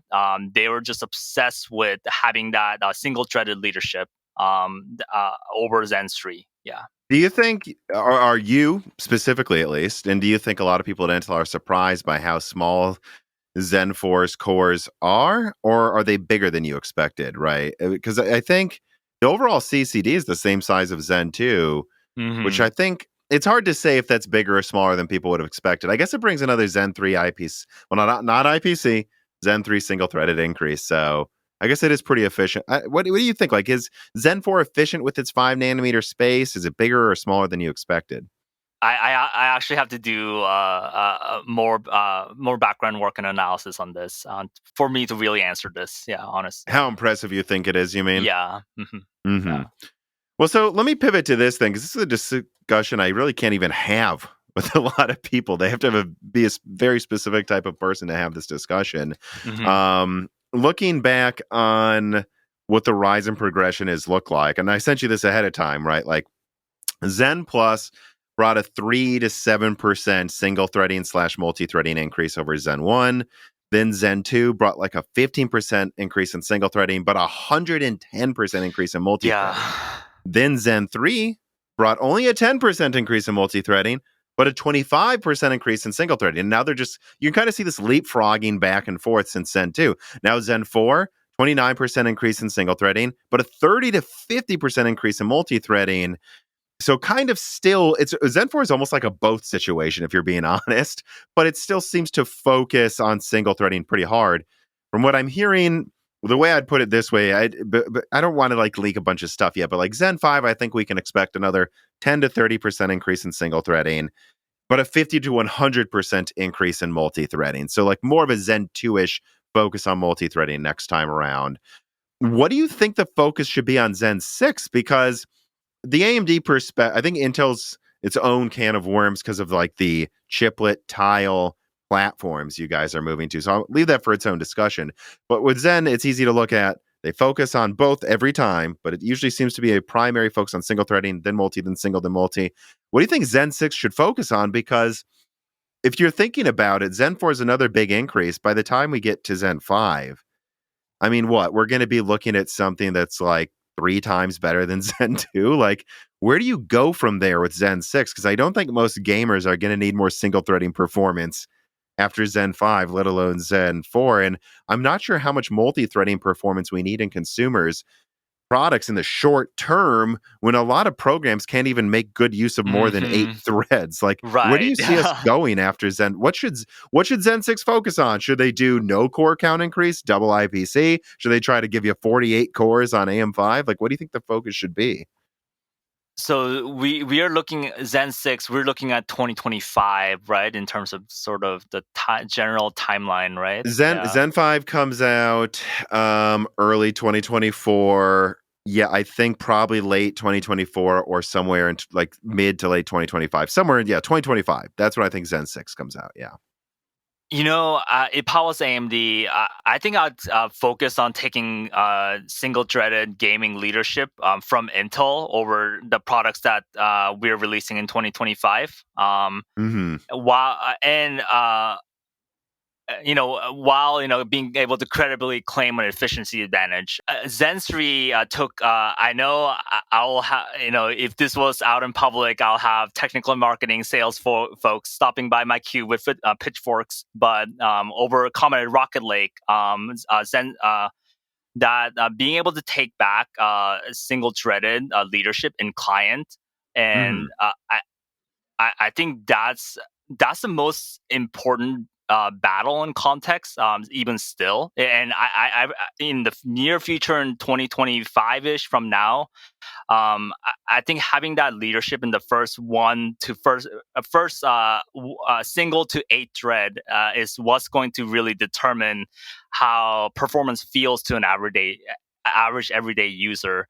They were just obsessed with having that single-threaded leadership over Zen 3. Yeah. Do you think, are you specifically at least, and do you think a lot of people at Intel are surprised by how small Zen 4's cores are, or are they bigger than you expected, right? Because I think the overall CCD is the same size of Zen 2, which I think it's hard to say if that's bigger or smaller than people would have expected. I guess it brings another Zen 3 IPC, well, not IPC, Zen 3 single-threaded increase. So I guess it is pretty efficient. What do you think? Like, is Zen 4 efficient with its 5 nanometer space? Is it bigger or smaller than you expected? I actually have to do more background work and analysis on this for me to really answer this. Yeah, honestly. How impressive you think it is, you mean? Yeah. Yeah. Well, so let me pivot to this thing, because this is a discussion I really can't even have with a lot of people. They have to be a very specific type of person to have this discussion. Looking back on what the Ryzen progression is look like, and I sent you this ahead of time, right? Like Zen Plus brought a 3 to 7% single threading / multi-threading increase over Zen 1. Then Zen 2 brought like a 15% increase in single threading, but a 110% increase in multi-threading. Yeah. Then Zen 3 brought only a 10% increase in multi-threading, but a 25% increase in single threading. And now you can kind of see this leapfrogging back and forth since Zen 2. Now Zen 4, 29% increase in single threading, but a 30 to 50% increase in multi-threading. So kind of still, Zen 4 is almost like a both situation, if you're being honest, but it still seems to focus on single threading pretty hard. From what I'm hearing, the way I'd put it this way, but I don't want to like leak a bunch of stuff yet, but like Zen 5, I think we can expect another 10 to 30% increase in single threading, but a 50 to 100% increase in multi-threading. So like more of a Zen 2-ish focus on multi-threading next time around. What do you think the focus should be on Zen 6? Because the AMD perspective, I think Intel's its own can of worms because of like the chiplet tile platforms you guys are moving to. So I'll leave that for its own discussion. But with Zen, it's easy to look at. They focus on both every time, but it usually seems to be a primary focus on single threading, then multi, then single, then multi. What do you think Zen 6 should focus on? Because if you're thinking about it, Zen 4 is another big increase. By the time we get to Zen 5, I mean, what? We're going to be looking at something that's like 3 times better than Zen 2. Like, where do you go from there with Zen 6? Because I don't think most gamers are going to need more single threading performance after Zen 5, let alone Zen 4. And I'm not sure how much multi-threading performance we need in consumers products in the short term when a lot of programs can't even make good use of more than 8 threads. Like, where do Right. you see us going after Zen? What should Zen 6 focus on? Should they do no core count increase, double IPC? Should they try to give you 48 cores on AM5? Like, what do you think the focus should be? So we are looking at Zen 6, we're looking at 2025, right? In terms of sort of the general timeline, right? Zen 5 comes out early 2024. Yeah, I think probably late 2024 or somewhere in like mid to late 2025. Somewhere in 2025. That's when I think Zen 6 comes out. Yeah. It powers AMD. I think I'd focus on taking single-threaded gaming leadership from Intel over the products that we're releasing in 2025. While and while being able to credibly claim an efficiency advantage. Zen 3 took. I know I'll have. If this was out in public, I'll have technical and marketing sales folks stopping by my cube with pitchforks. But over commented Rocket Lake, Zen. That being able to take back single-threaded leadership in client, and I think that's the most important battle in context, even still. And I in the near future, in 2025-ish from now, I think having that leadership in the first single to 8 thread is what's going to really determine how performance feels to an average everyday user.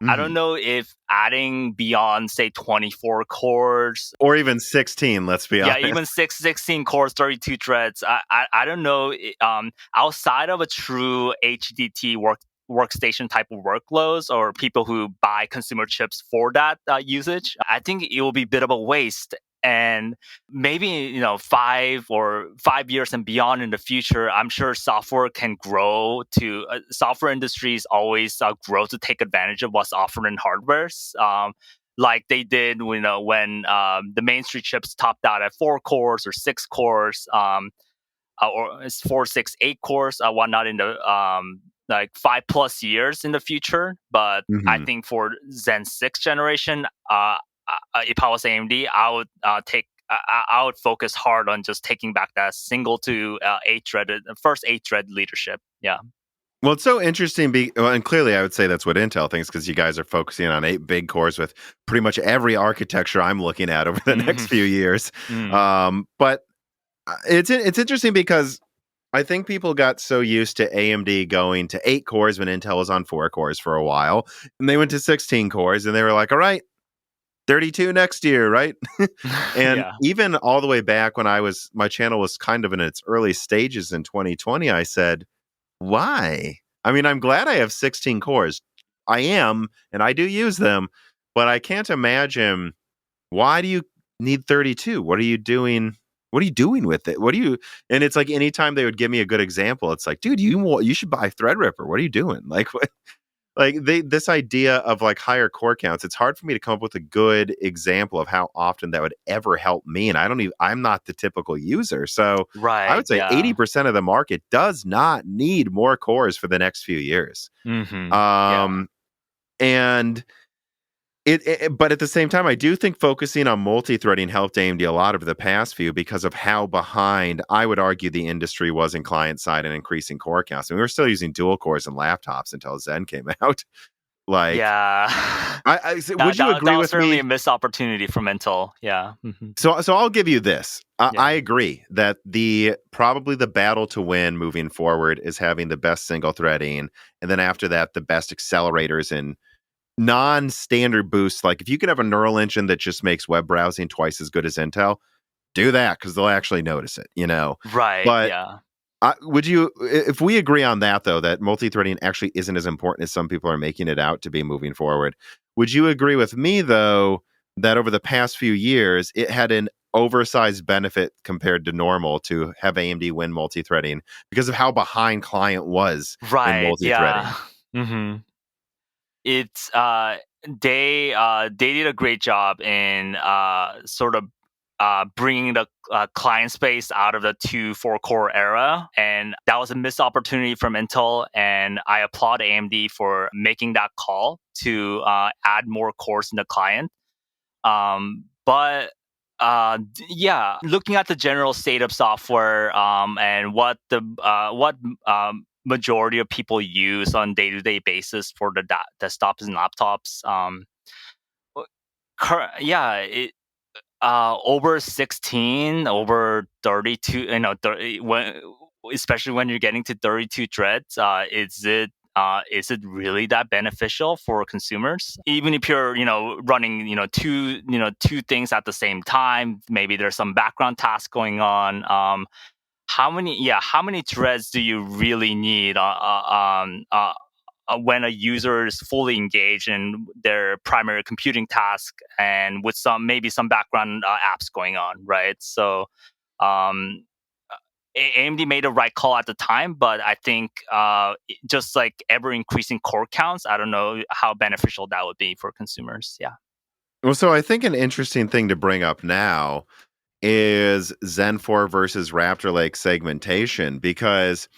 I don't know if adding beyond, say, 24 cores or even 16, let's be honest. Yeah, even 16 cores, 32 threads. I don't know. Outside of a true HDT workstation type of workloads or people who buy consumer chips for that usage, I think it will be a bit of a waste. And maybe 5 years and beyond in the future, I'm sure software can grow to software industries always grow to take advantage of what's offered in hardwares. Like they did, when the mainstream chips topped out at 4 cores or 6 cores, or it's 4, 6, 8 cores, whatnot in the like 5+ years in the future. But I think for Zen 6 generation, if I was AMD, I would I would focus hard on just taking back that single to 8-threaded, first 8-thread leadership. Yeah. Well, it's so interesting, and clearly I would say that's what Intel thinks, because you guys are focusing on 8 big cores with pretty much every architecture I'm looking at over the next few years. But it's interesting because I think people got so used to AMD going to 8 cores when Intel was on 4 cores for a while, and they went to 16 cores, and they were like, all right, 32 next year, right? And even all the way back when my channel was kind of in its early stages in 2020, I said, why? I mean, I'm glad I have 16 cores. I am, and I do use them, but I can't imagine, why do you need 32? What are you doing? What are you doing with it? And it's like, anytime they would give me a good example, it's like, dude, you should buy Threadripper. What are you doing? Like, what? Like this idea of like higher core counts, it's hard for me to come up with a good example of how often that would ever help me. And I'm not the typical user. So I would say 80% of the market does not need more cores for the next few years. And but at the same time, I do think focusing on multi-threading helped AMD a lot over the past few, because of how behind, I would argue, the industry was in client side and increasing core counts. And we were still using dual cores in laptops until Zen came out. Like, would you agree that was with certainly me? a missed opportunity from Intel. Yeah. So I'll give you this. I agree that probably the battle to win moving forward is having the best single threading, and then after that, the best accelerators and non-standard boosts. Like, if you can have a neural engine that just makes web browsing twice as good as Intel, do that, because they'll actually notice it, Right. But would you, if we agree on that, though, that multi-threading actually isn't as important as some people are making it out to be moving forward, would you agree with me, though, that over the past few years, it had an oversized benefit compared to normal to have AMD win multi-threading because of how behind client was in multi-threading? It's they did a great job in sort of bringing the client space out of the 2 4-core era. And that was a missed opportunity from Intel. And I applaud AMD for making that call to add more cores in the client. But yeah, looking at the general state of software and what the majority of people use on day-to-day basis for the desktops and laptops, over 16, over 32, 30, especially when you're getting to 32 threads, is it really that beneficial for consumers? Even if you're, running, two things at the same time, maybe there's some background task going on. How many threads do you really need when a user is fully engaged in their primary computing task and with maybe some background apps going on, right? So um, AMD made a right call at the time, but I think just like ever increasing core counts, I don't know how beneficial that would be for consumers. Yeah. Well, so I think an interesting thing to bring up now is Zen 4 versus Raptor Lake segmentation, because,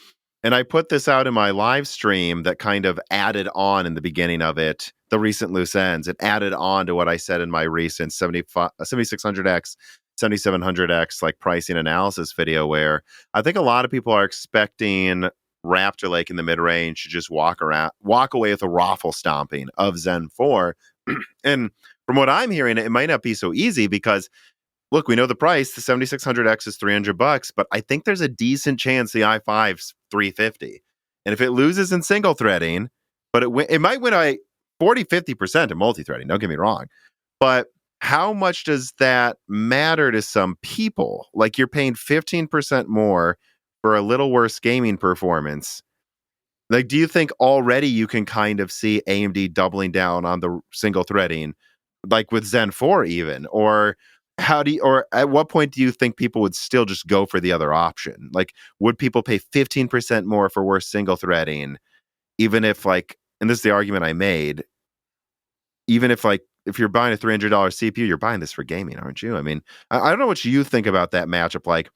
and I put this out in my live stream that kind of added on in the beginning of it, the recent loose ends. It added on to what I said in my recent 7600X, 7700X like pricing analysis video, where I think a lot of people are expecting Raptor Lake in the mid range to just walk away with a raffle stomping of Zen 4. And from what I'm hearing, it might not be so easy because, look, we know the price. The 7600X is $300, but I think there's a decent chance the i5's $350. And if it loses in single threading, but it might win by 40-50% in multi-threading, don't get me wrong. But how much does that matter to some people? Like, you're paying 15% more for a little worse gaming performance. Like, do you think already you can kind of see AMD doubling down on the single threading, like with Zen 4 even? Or or at what point do you think people would still just go for the other option? Like, would people pay 15% more for worse single threading, even if, like, and this is the argument I made, even if, like, if you're buying a $300 CPU, you're buying this for gaming, aren't you? I mean, I don't know what you think about that matchup, like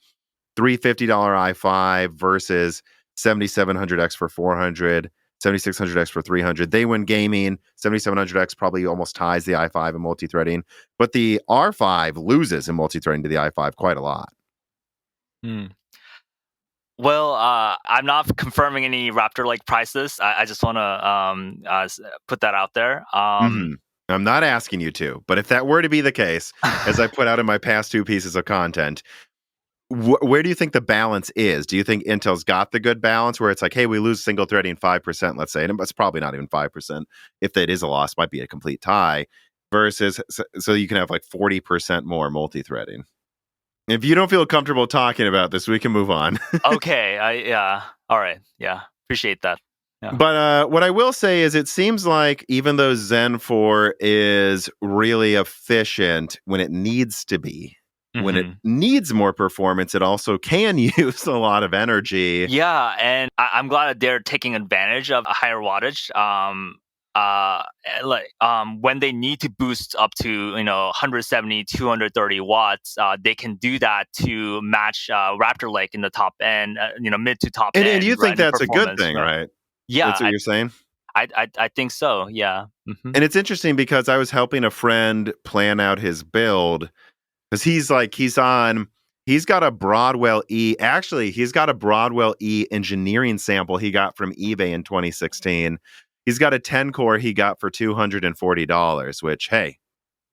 $350 i5 versus 7700X for 400, 7600X for 300. They win gaming. 7700X probably almost ties the i5 in multi-threading, but the R5 loses in multi-threading to the i5 quite a lot. Hmm. Well, I'm not confirming any Raptor-like prices. I just want to put that out there. I'm not asking you to, but if that were to be the case, as I put out in my past 2 pieces of content, where do you think the balance is? Do you think Intel's got the good balance where it's like, hey, we lose single threading 5%, let's say, and it's probably not even 5%. If that is a loss, it might be a complete tie, versus so you can have like 40% more multi-threading. If you don't feel comfortable talking about this, we can move on. Okay. Yeah. All right. Yeah. Appreciate that. Yeah. But what I will say is it seems like even though Zen 4 is really efficient when it needs to be, when it needs more performance, it also can use a lot of energy. Yeah, and I'm glad that they're taking advantage of a higher wattage. When they need to boost up to 170, 230 watts, they can do that to match Raptor Lake in the top end, mid to top end. And you think that's a good thing, right? Yeah, that's what you're saying. I think so. Yeah, and it's interesting because I was helping a friend plan out his build. Because he's got a Broadwell E. Actually, he's got a Broadwell E engineering sample he got from eBay in 2016. He's got a 10 core he got for $240, which, hey,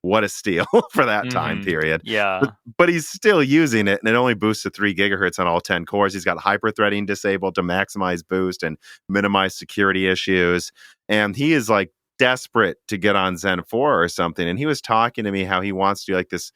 what a steal for that time period. Yeah. But he's still using it, and it only boosts to 3 gigahertz on all 10 cores. He's got hyperthreading disabled to maximize boost and minimize security issues. And he is like desperate to get on Zen 4 or something. And he was talking to me how he wants to do like this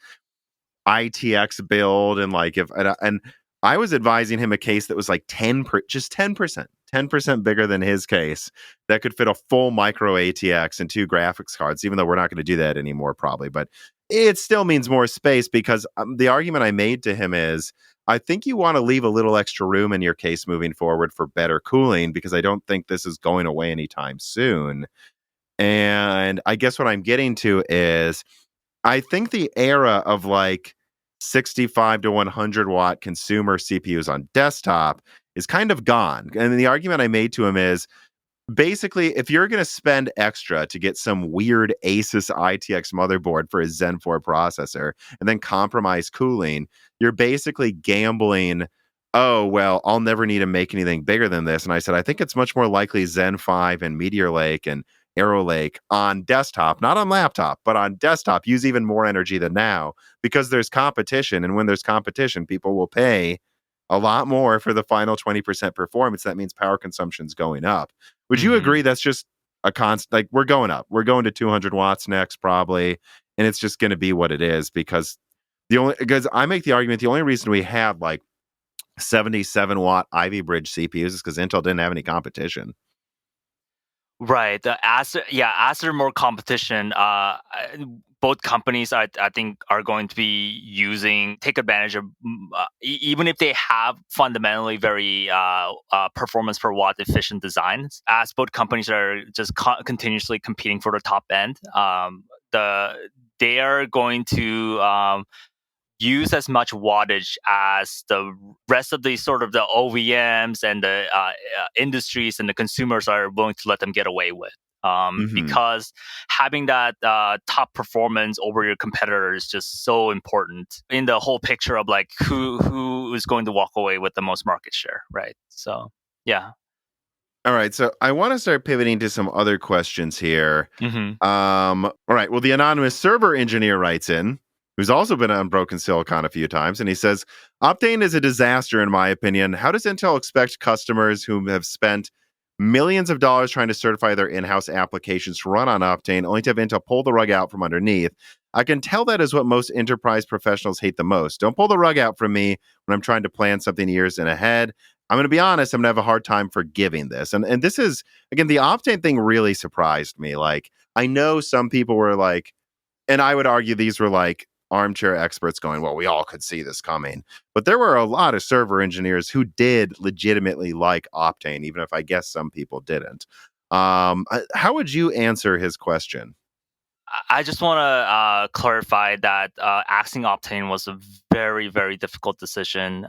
ITX build, and like and I was advising him a case that was like 10% bigger than his case that could fit a full micro ATX and 2 graphics cards, even though we're not going to do that anymore probably, but it still means more space because the argument I made to him is I think you want to leave a little extra room in your case moving forward for better cooling, because I don't think this is going away anytime soon. And I guess what I'm getting to is I think the era of like 65 to 100 watt consumer CPUs on desktop is kind of gone. And the argument I made to him is, basically, if you're going to spend extra to get some weird Asus ITX motherboard for a Zen 4 processor and then compromise cooling, you're basically gambling, oh, well, I'll never need to make anything bigger than this. And I said, I think it's much more likely Zen 5 and Meteor Lake and Arrow Lake on desktop, not on laptop, but on desktop, use even more energy than now because there's competition. And when there's competition, people will pay a lot more for the final 20% performance. That means power consumption's going up. Would you agree that's just a constant? Like, we're going up. We're going to 200 watts next, probably. And it's just going to be what it is because I make the argument the only reason we had like 77 watt Ivy Bridge CPUs is because Intel didn't have any competition. Right. As there more competition, both companies I think are going to be take advantage of, even if they have fundamentally very performance per watt efficient designs. As both companies are just continuously competing for the top end, they are going to use as much wattage as the rest of the sort of the OEMs and the industries and the consumers are willing to let them get away with. Because having that top performance over your competitor is just so important in the whole picture of like who is going to walk away with the most market share, right? So, yeah. All right, so I want to start pivoting to some other questions here. All right, well, the anonymous server engineer writes in, who's also been on Broken Silicon a few times, and he says, Optane is a disaster in my opinion. How does Intel expect customers who have spent millions of dollars trying to certify their in-house applications to run on Optane only to have Intel pull the rug out from underneath? I can tell that is what most enterprise professionals hate the most. Don't pull the rug out from me when I'm trying to plan something years in ahead. I'm going to be honest, I'm going to have a hard time forgiving this. And this is, again, the Optane thing really surprised me. Like, I know some people were like, and I would argue these were like armchair experts going, well, we all could see this coming. But there were a lot of server engineers who did legitimately like Optane, even if I guess some people didn't. How would you answer his question? I just want to clarify that axing Optane was a very, very difficult decision,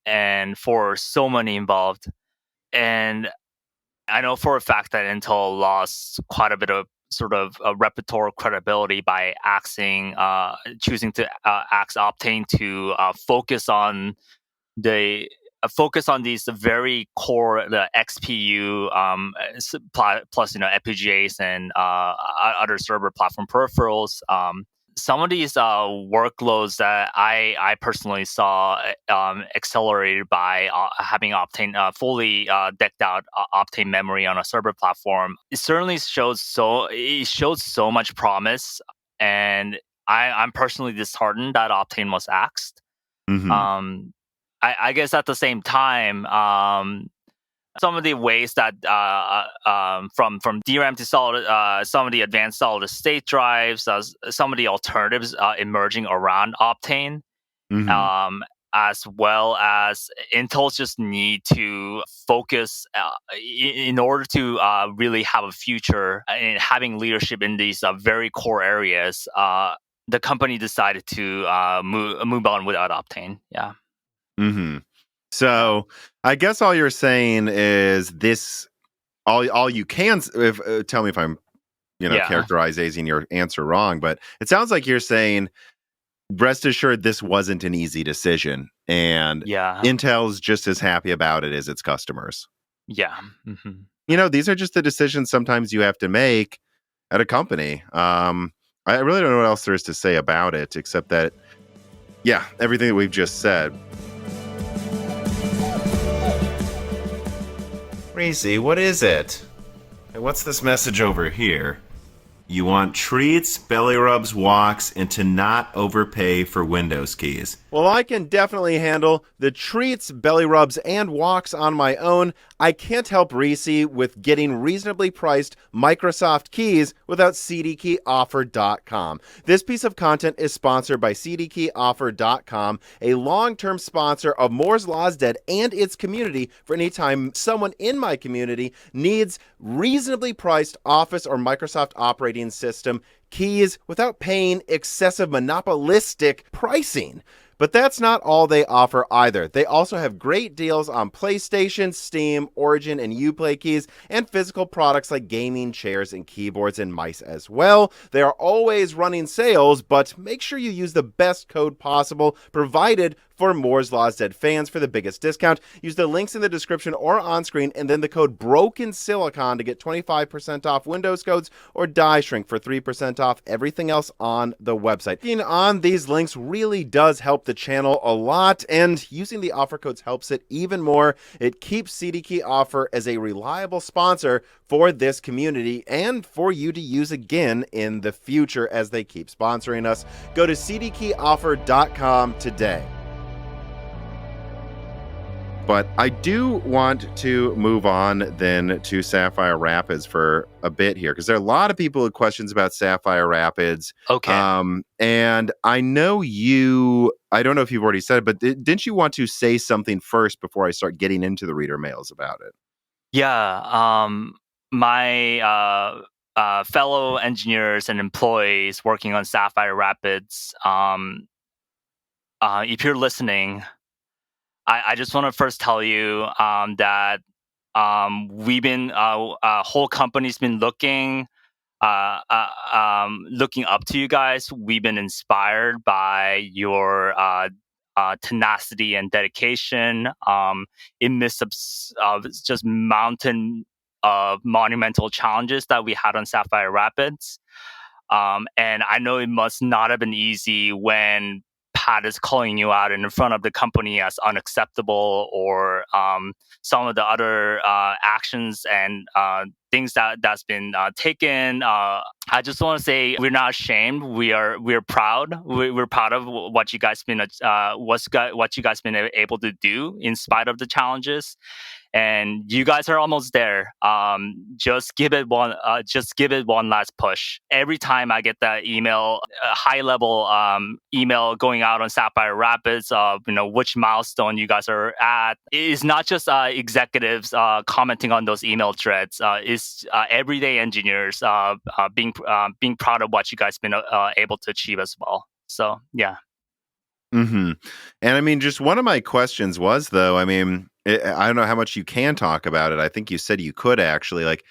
and for so many involved. And I know for a fact that Intel lost quite a bit of sort of repertoire credibility by choosing to axe Optane to focus on these very core the XPU plus FPGAs and other server platform peripherals. Some of these workloads that I personally saw accelerated by having Optane fully decked out Optane memory on a server platform. It certainly showed so much promise, and I'm personally disheartened that Optane was axed. I guess at the same time, some of the ways that from DRAM to solid, some of the advanced solid state drives, some of the alternatives emerging around Optane, as well as Intel's just need to focus in order to really have a future in having leadership in these very core areas. The company decided to move on without Optane. Yeah. So I guess all you're saying is this. All you can tell me if I'm, characterizing your answer wrong, but it sounds like you're saying, rest assured, this wasn't an easy decision, and Intel's just as happy about it as its customers. Yeah. These are just the decisions sometimes you have to make at a company. I really don't know what else there is to say about it, except that, everything that we've just said. Reese, what is it? What's this message over here? You want treats, belly rubs, walks, and to not overpay for Windows keys. Well, I can definitely handle the treats, belly rubs, and walks on my own. I can't help Reese with getting reasonably priced Microsoft keys without cdkeyoffer.com. This piece of content is sponsored by cdkeyoffer.com, a long-term sponsor of Moore's Law is Dead and its community for any time someone in my community needs reasonably priced Office or Microsoft operating operating system keys without paying excessive monopolistic pricing. But that's not all they offer either. They also have great deals on PlayStation, Steam, Origin, and Uplay keys, and physical products like gaming chairs and keyboards and mice as well. They are always running sales, but make sure you use the best code possible provided for Moore's Law's Dead fans for the biggest discount. Use the links in the description or on screen, and then the code BROKENSILICON to get 25% off Windows codes, or Die Shrink for 3% off everything else on the website. Being on these links really does help the channel a lot, and using the offer codes helps it even more. It keeps CDKey Offer as a reliable sponsor for this community and for you to use again in the future as they keep sponsoring us. Go to cdkeyoffer.com today. But I do want to move on then to Sapphire Rapids for a bit here, because there are a lot of people with questions about Sapphire Rapids. Okay. And I know I don't know if you've already said it, but didn't you want to say something first before I start getting into the reader mails about it? Yeah. My fellow engineers and employees working on Sapphire Rapids, if you're listening, I just want to first tell you that we've been whole company's been looking up to you guys. We've been inspired by your tenacity and dedication in midst of just mountain of monumental challenges that we had on Sapphire Rapids. And I know it must not have been easy when Pat is calling you out in front of the company as unacceptable, or some of the other actions and things that's been taken. I just want to say we're not ashamed. We're proud. We're proud of what you guys been what you guys been able to do in spite of the challenges. And you guys are almost there. Just give it one last push. Every time I get that email, high level email going out on Sapphire Rapids, which milestone you guys are at, it's not just executives commenting on those email threads. It's everyday engineers being proud of what you guys been able to achieve as well. So yeah. Mm-hmm. And I mean, just one of my questions was, though, I mean, I don't know how much you can talk about it. I think you said you could actually. Like,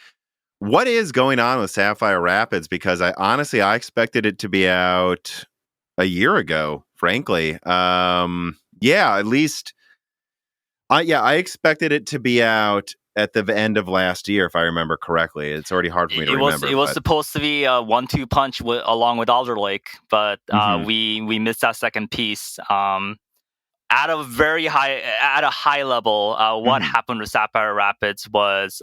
what is going on with Sapphire Rapids? Because I expected it to be out a year ago, frankly. At least I expected it to be out at the end of last year, if I remember correctly. It's already hard for me to remember. It was supposed to be a 1-2 punch along with Alder Lake, but we missed that second piece. At a high level, what happened with Sapphire Rapids was,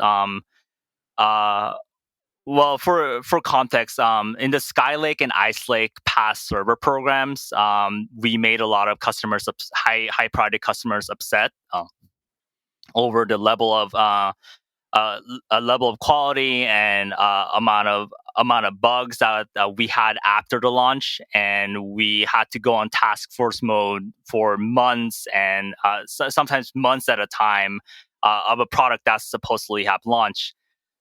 well, for context, in the Skylake and Ice Lake past server programs, we made a lot of customers, high priority customers, upset over the level of a level of quality and amount of bugs that we had after the launch, and we had to go on task force mode for months and sometimes months at a time of a product that's supposedly have launched.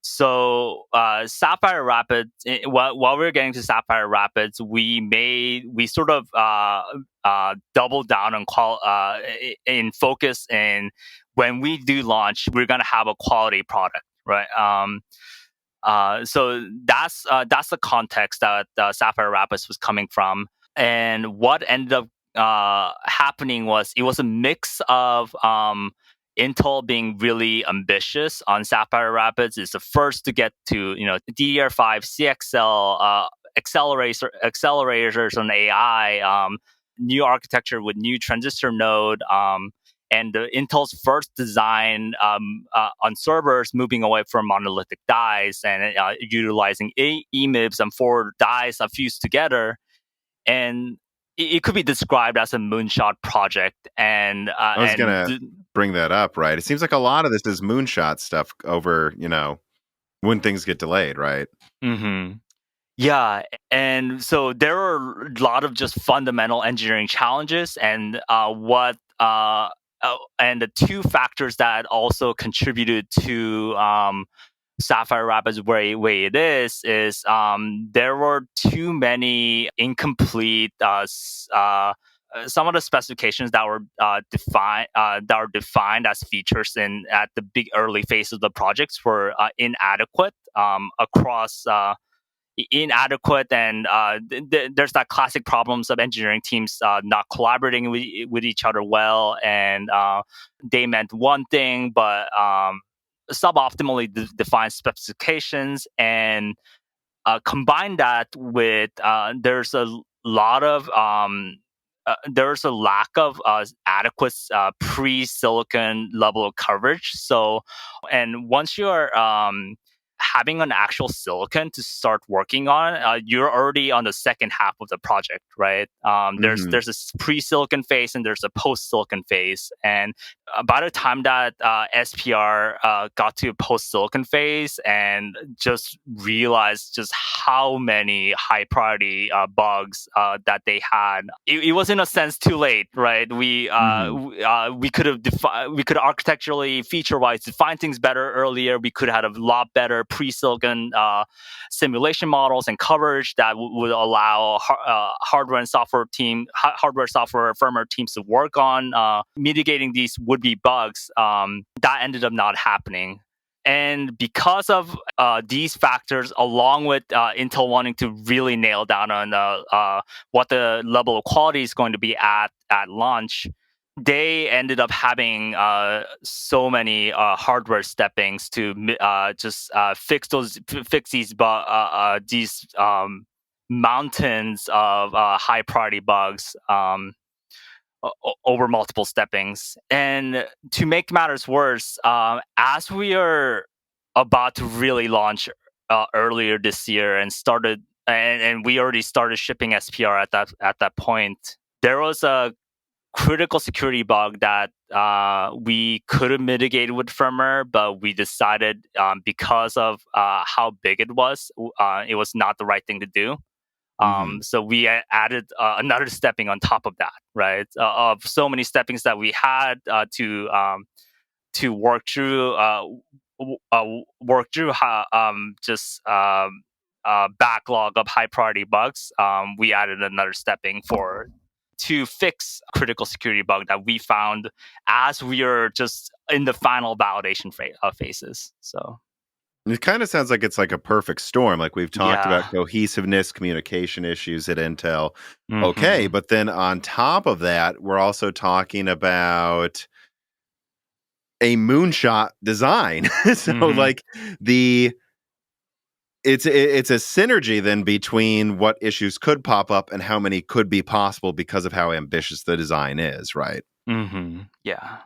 So Sapphire Rapids, while we were getting to Sapphire Rapids, we sort of doubled down on in focus, and when we do launch, we're gonna have a quality product, right? So that's the context that Sapphire Rapids was coming from, and what ended up happening was it was a mix of Intel being really ambitious on Sapphire Rapids. It's the first to get to DDR5 CXL accelerators on AI, new architecture with new transistor node. And Intel's first design on servers moving away from monolithic dies and utilizing 8 EMIBs and 4 dies fused together. And it could be described as a moonshot project. And I was going to bring that up, right? It seems like a lot of this is moonshot stuff over, when things get delayed, right? Mm-hmm. Yeah, and so there are a lot of just fundamental engineering challenges, and and the two factors that also contributed to Sapphire Rapids way it is there were too many incomplete some of the specifications that were defined as features at the big early phase of the projects were inadequate across inadequate, and there's that classic problems of engineering teams not collaborating with each other well, and they meant one thing but suboptimally defined specifications, and combine that with there's a lack of adequate pre-silicon level of coverage. So, and once you're having an actual silicon to start working on, you're already on the second half of the project, right? There's a pre-silicon phase and there's a post-silicon phase, and by the time that SPR got to post-silicon phase and just realized just how many high priority bugs that they had, it was in a sense too late, right? We could architecturally, feature-wise, define things better earlier. We could have had a lot better pre-silicon simulation models and coverage that would allow hardware, software, firmware teams to work on mitigating these would-be bugs. That ended up not happening. And because of these factors, along with Intel wanting to really nail down on what the level of quality is going to be at launch, they ended up having so many hardware steppings to just fix these mountains of high priority bugs over multiple steppings. And to make matters worse, as we are about to really launch earlier this year and we already started shipping SPR at that point, there was a critical security bug that we could have mitigated with firmware, but we decided because of how big it was not the right thing to do. So we added another stepping on top of that, right? Of so many steppings that we had to work through backlog of high priority bugs. We added another stepping to fix critical security bug that we found as we are just in the final validation phases. So it kind of sounds like it's like a perfect storm. Like we've talked about yeah. cohesiveness, communication issues at Intel. Mm-hmm. Okay, but then on top of that, we're also talking about a moonshot design. So like it's a synergy then between what issues could pop up and how many could be possible because of how ambitious the design is, right? Yeah.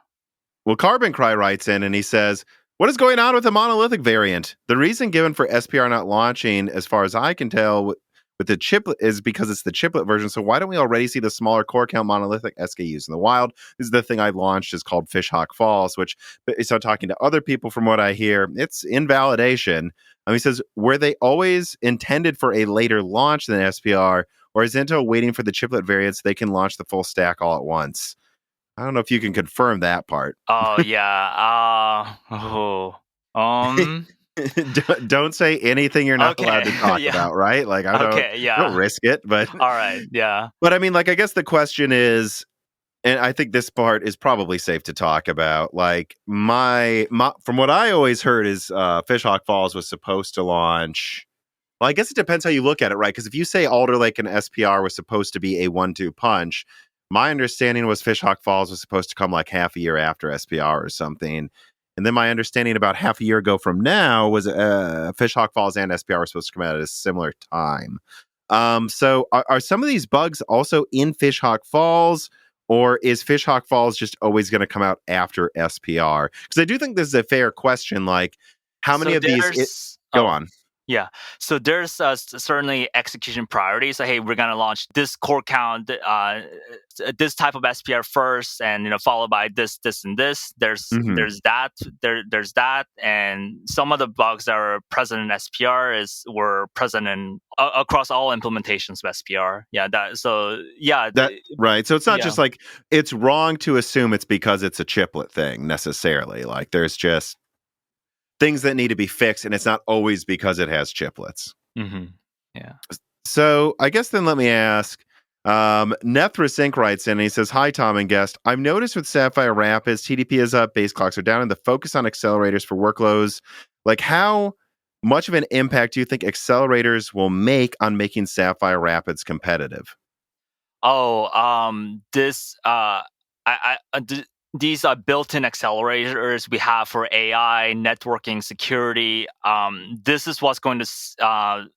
Well, Carbon Cry writes in and he says, what is going on with the monolithic variant? The reason given for SPR not launching, as far as I can tell, with the chiplet is because it's the chiplet version. So why don't we already see the smaller core count monolithic SKUs in the wild? This is the thing I launched is called Fishhawk Falls, which, so talking to other people from what I hear, it's in validation. He says, were they always intended for a later launch than SPR, or is Intel waiting for the chiplet variants so they can launch the full stack all at once? I don't know if you can confirm that part. Oh, yeah. Don't say anything you're not allowed to talk about, right? Like, I don't risk it, but all right, yeah. But I mean, like, I guess the question is, and I think this part is probably safe to talk about. Like, my from what I always heard is Fishhawk Falls was supposed to launch. Well, I guess it depends how you look at it, right? Because if you say Alder Lake and SPR was supposed to be a 1-2 punch, my understanding was Fishhawk Falls was supposed to come like half a year after SPR or something. And then my understanding about half a year ago from now was Fishhawk Falls and SPR were supposed to come out at a similar time. So are some of these bugs also in Fishhawk Falls, or is Fishhawk Falls just always going to come out after SPR? Because I do think this is a fair question. Like, how many of these? Go on. Yeah. So there's certainly execution priorities. Hey, we're going to launch this core count, this type of SPR first, and followed by this, and this. There's that. There's that, and some of the bugs that are present in SPR were present in across all implementations of SPR. Yeah. Right. So it's not just like it's wrong to assume it's because it's a chiplet thing necessarily. Like there's just things that need to be fixed, and it's not always because it has chiplets. Mm-hmm. Yeah. So I guess then let me ask, Nethra Sync writes in and he says, "Hi, Tom and guest. I've noticed with Sapphire Rapids, TDP is up, base clocks are down, and the focus on accelerators for workloads. Like, how much of an impact do you think accelerators will make on making Sapphire Rapids competitive?" These are built-in accelerators we have for AI, networking, security. This is what's going to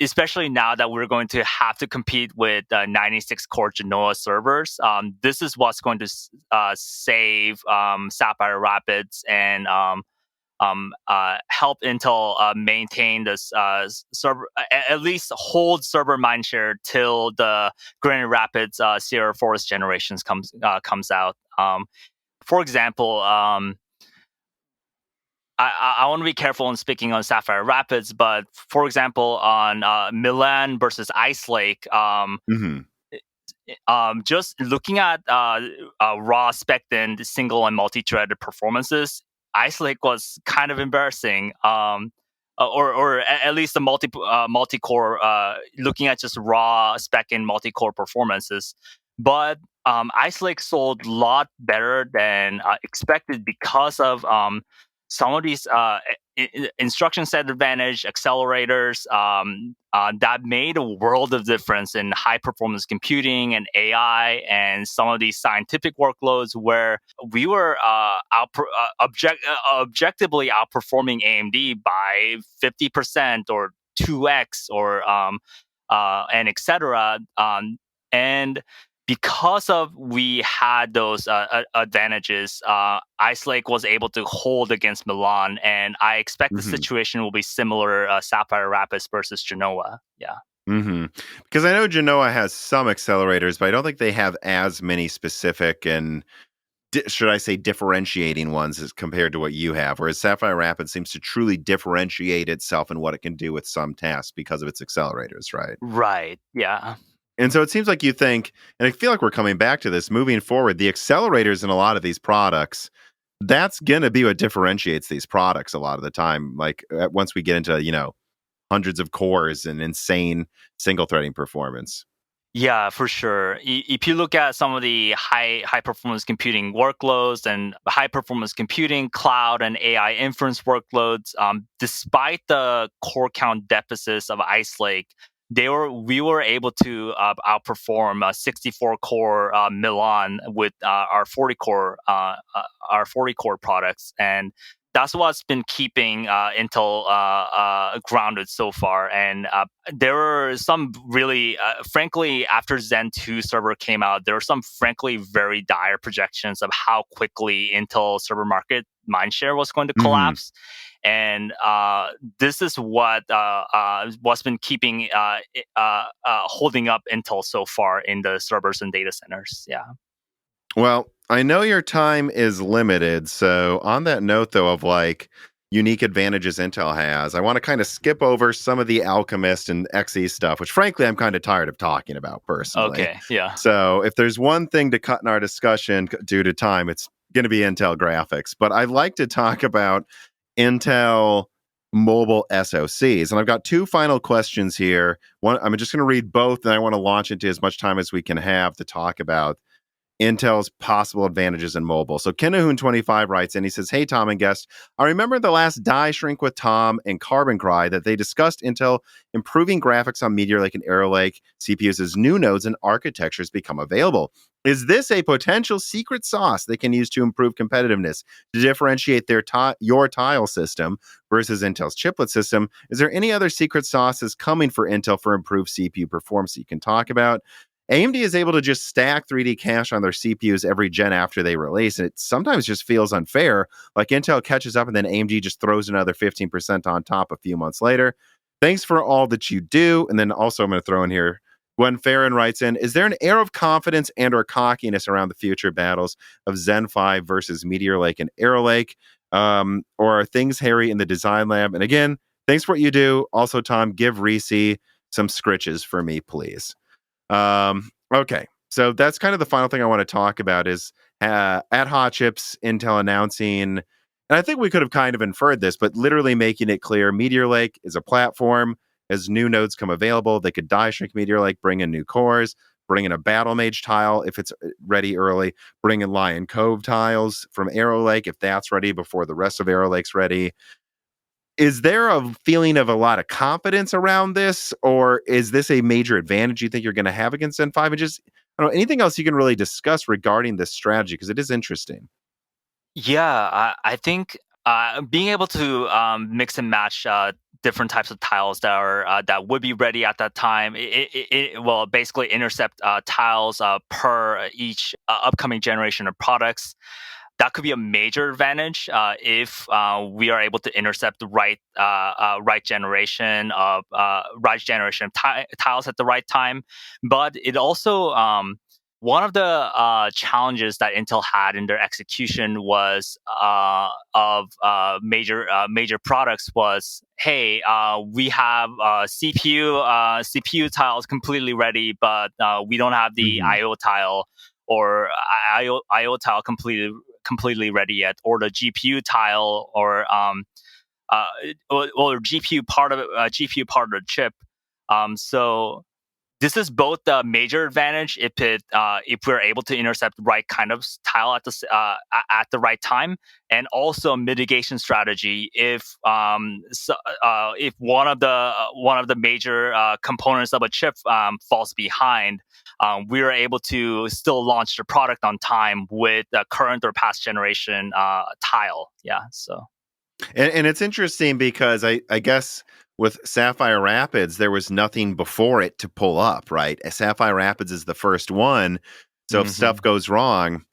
especially now that we're going to have to compete with 96 core Genoa servers. This is what's going to save Sapphire Rapids and help Intel maintain this server, at least hold server mindshare till the Granite Rapids Sierra Forest generations comes out. For example, I want to be careful in speaking on Sapphire Rapids, but for example, on Milan versus Ice Lake, just looking at raw spec-in single and multi-threaded performances, Ice Lake was kind of embarrassing. Or at least the multi-core, looking at just raw spec-in multi-core performances. But Ice Lake sold a lot better than expected because of some of these instruction set advantage accelerators that made a world of difference in high performance computing and AI and some of these scientific workloads where we were objectively outperforming AMD by 50% or 2x or and etc. And because of we had those advantages, Ice Lake was able to hold against Milan, and I expect the situation will be similar. Sapphire Rapids versus Genoa, yeah. Because I know Genoa has some accelerators, but I don't think they have as many specific and should I say differentiating ones as compared to what you have. Whereas Sapphire Rapids seems to truly differentiate itself in what it can do with some tasks because of its accelerators, right? Right. Yeah. And so it seems like you think, and I feel like we're coming back to this moving forward, the accelerators in a lot of these products, that's going to be what differentiates these products a lot of the time. Like once we get into, hundreds of cores and insane single threading performance. Yeah, for sure. If you look at some of the high performance computing workloads and high performance computing, cloud and AI inference workloads, despite the core count deficits of Ice Lake, we were able to outperform 64 core Milan with our 40 core products, and that's what's been keeping Intel grounded so far. And there were some really, frankly, after Zen 2 server came out, there were some frankly very dire projections of how quickly Intel server market mindshare was going to collapse. And this is what's been keeping holding up Intel so far in the servers and data centers. Yeah. Well, I know your time is limited. So on that note, though, of like unique advantages Intel has, I want to kind of skip over some of the Alchemist and XE stuff, which frankly, I'm kind of tired of talking about personally. Okay. Yeah. So if there's one thing to cut in our discussion due to time, it's going to be Intel graphics. But I'd like to talk about Intel mobile SoCs. And I've got two final questions here. One, I'm just going to read both, and I want to launch into as much time as we can have to talk about Intel's possible advantages in mobile. So Kenahoon25 writes in, he says, "Hey, Tom and guest, I remember the last Die Shrink with Tom and Carbon Cry that they discussed Intel improving graphics on Meteor Lake and Arrow Lake CPUs as new nodes and architectures become available. Is this a potential secret sauce they can use to improve competitiveness, to differentiate your tile system versus Intel's chiplet system? Is there any other secret sauces coming for Intel for improved CPU performance you can talk about? AMD is able to just stack 3D cache on their CPUs every gen after they release. And it sometimes just feels unfair. Like Intel catches up and then AMD just throws another 15% on top a few months later. Thanks for all that you do." And then also I'm going to throw in here, Gwen Farron writes in, "Is there an air of confidence and or cockiness around the future battles of Zen 5 versus Meteor Lake and Arrow Lake? Or are things hairy in the design lab?" And again, thanks for what you do. Also, Tom, give Reese some scritches for me, please. Okay, so that's kind of the final thing I want to talk about is at Hot Chips, Intel announcing And I think we could have kind of inferred this, but literally making it clear Meteor Lake is a platform. As new nodes come available, they could die shrink Meteor Lake, bring in new cores, bring in a Battle Mage tile if it's ready early, bring in Lion Cove tiles from Arrow Lake if that's ready before the rest of Arrow Lake's ready. Is there a feeling of a lot of confidence around this, or is this a major advantage you think you're going to have against Zen 5? And just, I don't know, anything else you can really discuss regarding this strategy, because it is interesting. Yeah, I think being able to mix and match different types of tiles that would be ready at that time, it will basically intercept tiles per each upcoming generation of products. That could be a major advantage if we are able to intercept the right generation of tiles at the right time. But it also one of the challenges that Intel had in their execution was of major products was, hey, we have CPU tiles completely ready, but we don't have the IO tile or IO tile completely ready yet, or the GPU tile uh, or GPU part of the chip. So this is both a major advantage if we're able to intercept the right kind of tile at the right time, and also a mitigation strategy if one of the major components of a chip falls behind. We are able to still launch the product on time with the current or past generation tile. Yeah, so. And it's interesting because I guess with Sapphire Rapids, there was nothing before it to pull up, right? Sapphire Rapids is the first one. So if stuff goes wrong,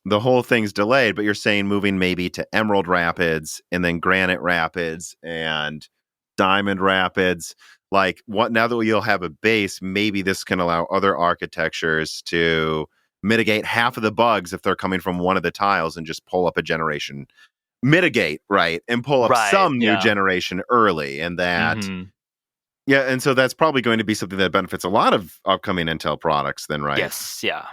the whole thing's delayed. But you're saying moving maybe to Emerald Rapids and then Granite Rapids and Diamond Rapids. Like, what now that you'll have a base, maybe this can allow other architectures to mitigate half of the bugs if they're coming from one of the tiles and just pull up a generation, mitigate, right, and pull up Right, some new yeah. generation early. And that, yeah, and so that's probably going to be something that benefits a lot of upcoming Intel products then, right? Yes, yeah.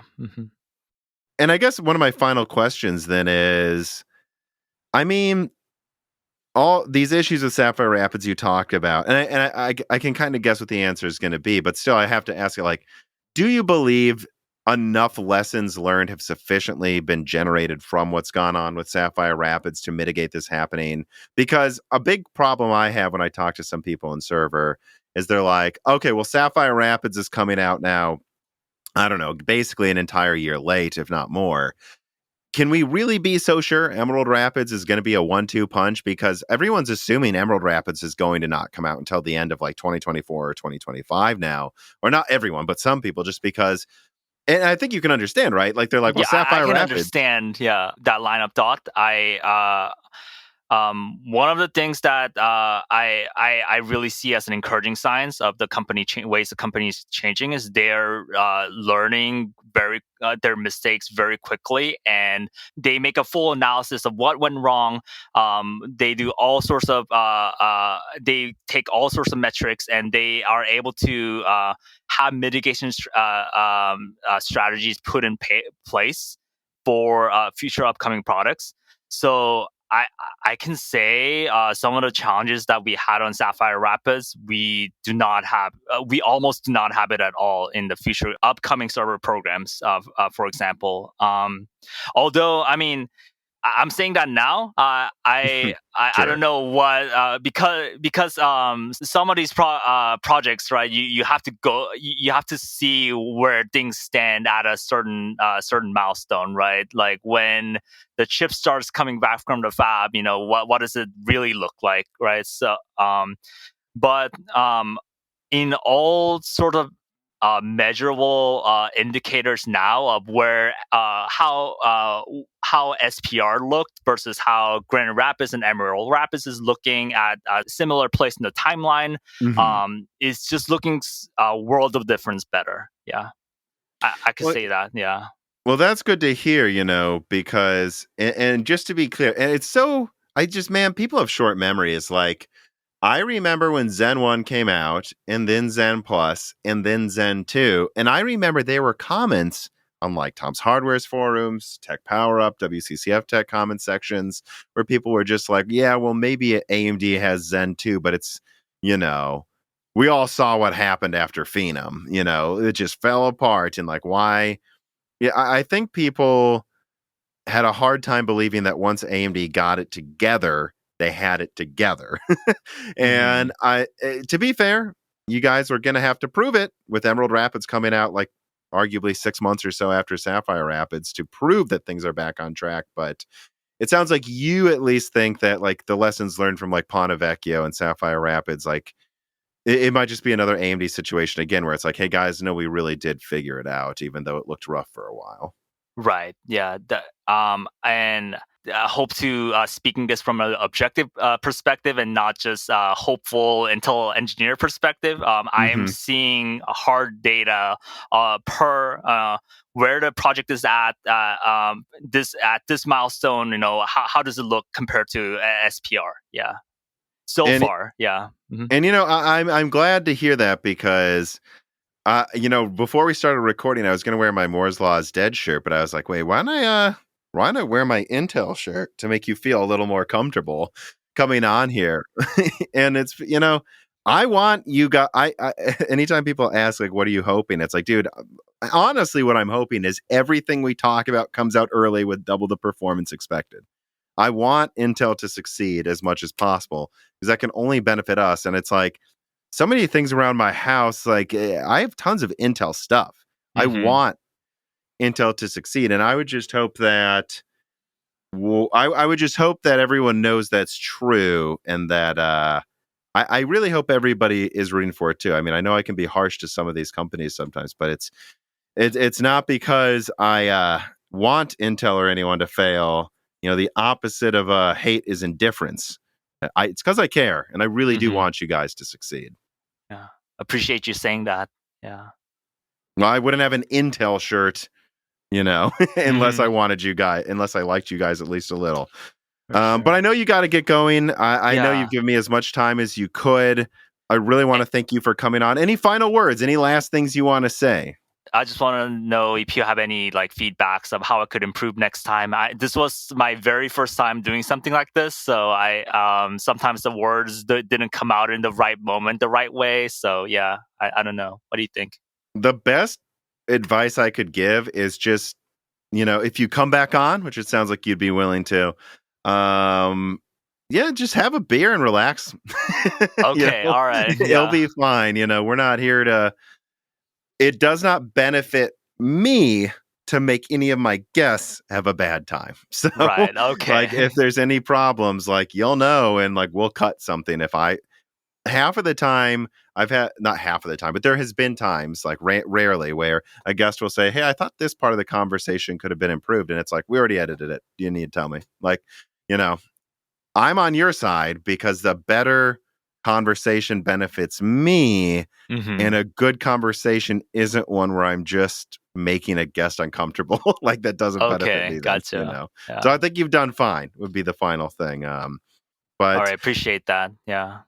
And I guess one of my final questions then is, I mean, all these issues with Sapphire Rapids you talked about, and I can kind of guess what the answer is going to be, but still I have to ask you, like, do you believe enough lessons learned have sufficiently been generated from what's gone on with Sapphire Rapids to mitigate this happening? Because a big problem I have when I talk to some people in server is they're like, okay, well, Sapphire Rapids is coming out now, I don't know, basically an entire year late, if not more. Can we really be so sure Emerald Rapids is going to be a 1-2 punch? Because everyone's assuming Emerald Rapids is going to not come out until the end of like 2024 or 2025 now. Or not everyone, but some people, just because. And I think you can understand, right? Like, they're like, well, Yeah, Sapphire I can Rapids. understand. Yeah, that line of thought. One of the things that I really see as an encouraging signs of the company ways the company is changing is they're learning their mistakes very quickly, and they make a full analysis of what went wrong. They do all sorts of they take all sorts of metrics, and they are able to have mitigation strategies put in place for future upcoming products. So I can say some of the challenges that we had on Sapphire Rapids, we do not have. We almost do not have it at all in the future upcoming server programs. For example, although I mean, I'm saying that now. I don't know what because some of these projects, right? You have to go. You have to see where things stand at a certain milestone, right? Like when the chip starts coming back from the fab, what does it really look like, right? So but in all sort of measurable indicators now of where how SPR looked versus how Granite Rapids and Emerald Rapids is looking at a similar place in the timeline. It's just looking a world of difference better. Yeah, I could say that. Yeah. Well, that's good to hear, because, and just to be clear, and it's so, man, people have short memories. Like, I remember when Zen 1 came out, and then Zen Plus, and then Zen 2. And I remember there were comments on like Tom's Hardware's forums, Tech Power Up, WCCF Tech comment sections, where people were just like, yeah, well, maybe AMD has Zen too, but it's, we all saw what happened after Phenom. It just fell apart. And like, why? Yeah, I think people had a hard time believing that once AMD got it together, they had it together. And to be fair, you guys are going to have to prove it with Emerald Rapids coming out like arguably 6 months or so after Sapphire Rapids to prove that things are back on track. But it sounds like you at least think that like the lessons learned from like Ponte Vecchio and Sapphire Rapids, like it might just be another AMD situation again, where it's like, hey guys, no, we really did figure it out, even though it looked rough for a while. Right. Yeah. And I hope to speaking this from an objective perspective and not just hopeful Intel engineer perspective. I am seeing hard data per where the project is at this milestone. How does it look compared to SPR? Yeah. So far, yeah. And I'm glad to hear that because before we started recording, I was going to wear my Moore's Law is Dead shirt, but I was like, wait, why don't I wear my Intel shirt to make you feel a little more comfortable coming on here? And it's, I want you guys, anytime people ask, like, what are you hoping? It's like, dude, honestly, what I'm hoping is everything we talk about comes out early with double the performance expected. I want Intel to succeed as much as possible because that can only benefit us. And it's like, so many things around my house, like I have tons of Intel stuff. I want Intel to succeed. And I would just hope that, I would just hope that everyone knows that's true. And that I really hope everybody is rooting for it too. I mean, I know I can be harsh to some of these companies sometimes, but it's not because I want Intel or anyone to fail. The opposite of hate is indifference. It's because I care, and I really do want you guys to succeed. Yeah, appreciate you saying that. Yeah. Well, I wouldn't have an Intel shirt, unless I wanted you guys, unless I liked you guys at least a little. Sure. But I know you got to get going. I know you've given me as much time as you could. I really want to thank you for coming on. Any final words? Any last things you want to say? I just want to know if you have any feedbacks of how I could improve next time. This was my very first time doing something like this, so I sometimes the words didn't come out in the right moment, the right way. So yeah, I don't know. What do you think? The best advice I could give is just, if you come back on, which it sounds like you'd be willing to, just have a beer and relax. Okay, all right. It'll be fine. We're not here to. It does not benefit me to make any of my guests have a bad time. So, right, okay. If there's any problems, you'll know, and we'll cut something. Half of the time I've had, not half of the time, but there has been times, rarely, where a guest will say, hey, I thought this part of the conversation could have been improved. And it's like, we already edited it. You need to tell me. I'm on your side because the better conversation benefits me, and a good conversation isn't one where I'm just making a guest uncomfortable. That doesn't benefit me. Gotcha. Yeah. So I think you've done fine would be the final thing. But all right, appreciate that. Yeah.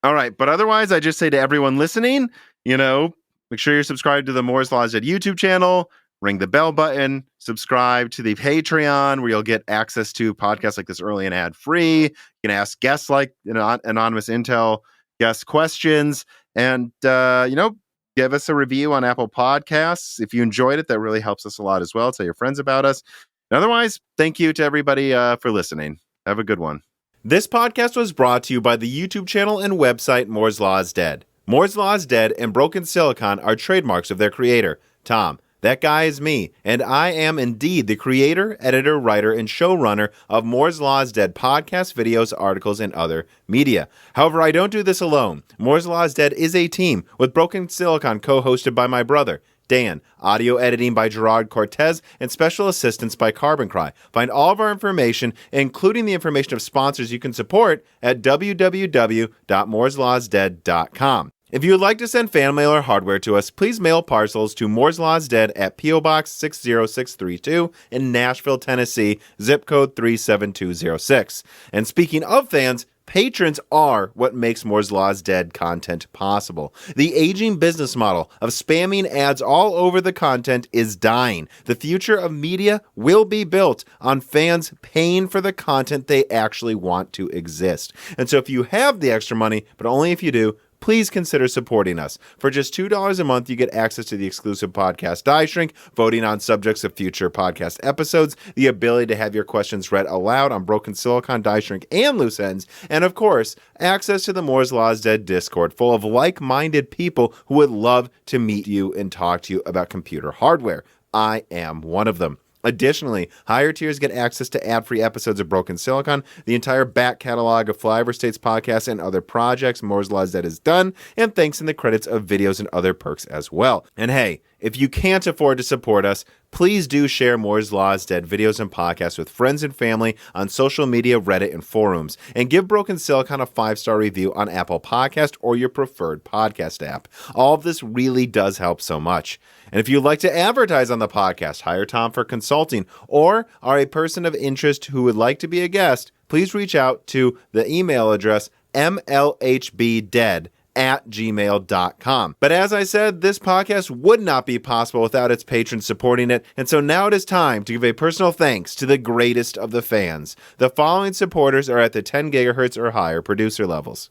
All right, but otherwise, I just say to everyone listening, make sure you're subscribed to the Moore's Law is Dead YouTube channel. Ring the bell button, subscribe to the Patreon where you'll get access to podcasts like this early and ad-free. You can ask guests like anonymous Intel guest questions, and give us a review on Apple Podcasts. If you enjoyed it, that really helps us a lot as well. Tell your friends about us. And otherwise, thank you to everybody for listening. Have a good one. This podcast was brought to you by the YouTube channel and website Moore's Law is Dead. Moore's Law is Dead and Broken Silicon are trademarks of their creator, Tom. That guy is me, and I am indeed the creator, editor, writer, and showrunner of Moore's Law is Dead podcasts, videos, articles, and other media. However, I don't do this alone. Moore's Law is Dead is a team with Broken Silicon co-hosted by my brother, Dan, audio editing by Gerard Cortez, and special assistance by Carbon Cry. Find all of our information, including the information of sponsors you can support, at www.mooreslawsdead.com. If you would like to send fan mail or hardware to us, please mail parcels to Moore's Law is Dead at P.O. Box 60632 in Nashville, Tennessee, zip code 37206. And speaking of fans, Patrons are what makes Moore's Law's Dead content possible. The aging business model of spamming ads all over the content is dying. The future of media will be built on fans paying for the content they actually want to exist. And so if you have the extra money, but only if you do, please consider supporting us. For just $2 a month, you get access to the exclusive podcast Die Shrink, voting on subjects of future podcast episodes, the ability to have your questions read aloud on Broken Silicon, Die Shrink, and Loose Ends, and of course, access to the Moore's Law's Dead Discord full of like-minded people who would love to meet you and talk to you about computer hardware. I am one of them. Additionally, higher tiers get access to ad-free episodes of Broken Silicon, the entire back catalog of Flyover States podcasts and other projects Moore's Law's Dead has done, and thanks in the credits of videos and other perks as well. And hey, if you can't afford to support us, please do share Moore's Law's Dead videos and podcasts with friends and family on social media, Reddit, and forums. And give Broken Silicon a 5-star review on Apple Podcast or your preferred podcast app. All of this really does help so much. And if you'd like to advertise on the podcast, hire Tom for consulting, or are a person of interest who would like to be a guest, please reach out to the email address mlhbdead@gmail.com. But as I said, this podcast would not be possible without its patrons supporting it, and so now it is time to give a personal thanks to the greatest of the fans. The following supporters are at the 10 gigahertz or higher producer levels: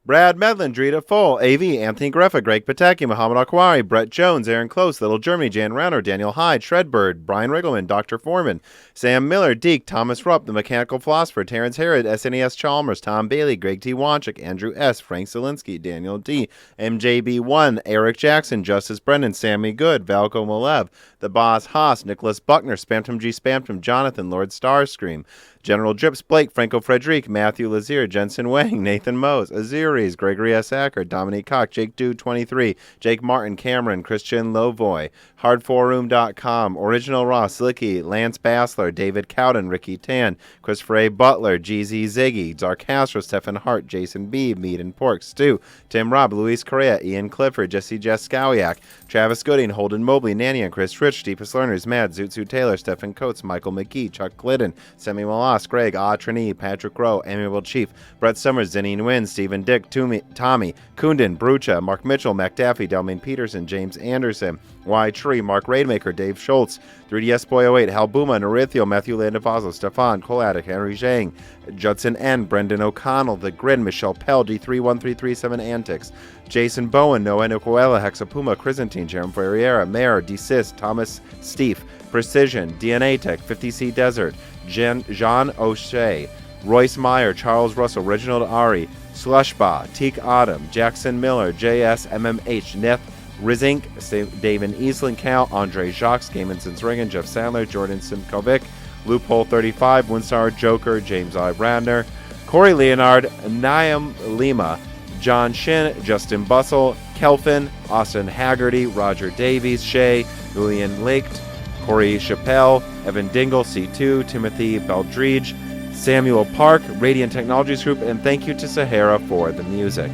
Brad Medlin, Drita Full, AV, Anthony Greffa, Greg Pataki, Muhammad Akwari, Brett Jones, Aaron Close, Little Germany, Jan Rauner, Daniel Hyde, Shredbird, Brian Riggleman, Dr. Foreman, Sam Miller, Deke, Thomas Rupp, The Mechanical Philosopher, Terrence Herod, SNES Chalmers, Tom Bailey, Greg T. Wanchik, Andrew S., Frank Zielinski, Daniel D., MJB1, Eric Jackson, Justice Brennan, Sammy Good, Valko Malev, The Boss Haas, Nicholas Buckner, Spamtum G. Spamtum, Jonathan, Lord Starscream, General Drips, Blake, Franco Frederic, Matthew Lazier, Jensen Wang, Nathan Mose, Aziris, Gregory S. Acker, Dominique Koch, Jake Dude 23, Jake Martin, Cameron, Christian Lovoy, Hardforum.com, Original Ross, Slicky, Lance Bassler, David Cowden, Ricky Tan, Christopher A. Butler, GZ Ziggy, Czar Castro, Stephen Hart, Jason B., Meat and Pork, Stu, Tim Robb, Luis Correa, Ian Clifford, Jesse Jaskowiak, Travis Gooding, Holden Mobley, Nanny and Chris Rich, Deepest Learners, Mad, Zootsu Taylor, Stephen Coates, Michael McGee, Chuck Glidden, Semi Malas, Greg, Trini, Patrick Rowe, Amiable Chief, Brett Summers, Zinine Wynn, Stephen Dick, Tommy, Kunden, Brucha, Mark Mitchell, McDaffie, Delmain Peterson, James Anderson, Y Tree, Mark Raidmaker, Dave Schultz, 3DS Boy 08, Hal Buma, Norithio, Matthew Landavazo, Stefan, Colatic, Henry Zhang, Judson N., Brendan O'Connell, The Grin, Michelle Pell, D31337 Antics, Jason Bowen, Noah Nicoela, Hexapuma, Chrysantine, Jerome Ferreira, Mayor, Desist, Thomas Steef, Precision, DNA Tech, 50C Desert, Jean O'Shea, Royce Meyer, Charles Russell, Reginald Ari, Slushba, Teak Autumn, Jackson Miller, JS MMH, Neth Rizink, David Eastland, Cal, Andre Jacques, Gaiman Ringen, Jeff Sandler, Jordan Simkovic, Loophole 35, Winstar Joker, James I. Brandner, Corey Leonard, Niam Lima, John Shin, Justin Bussell, Kelfin, Austin Haggerty, Roger Davies, Shea, Julian Laked, Corey Chappelle, Evan Dingle, C2, Timothy Beldridge, Samuel Park, Radiant Technologies Group, and thank you to Sahara for the music.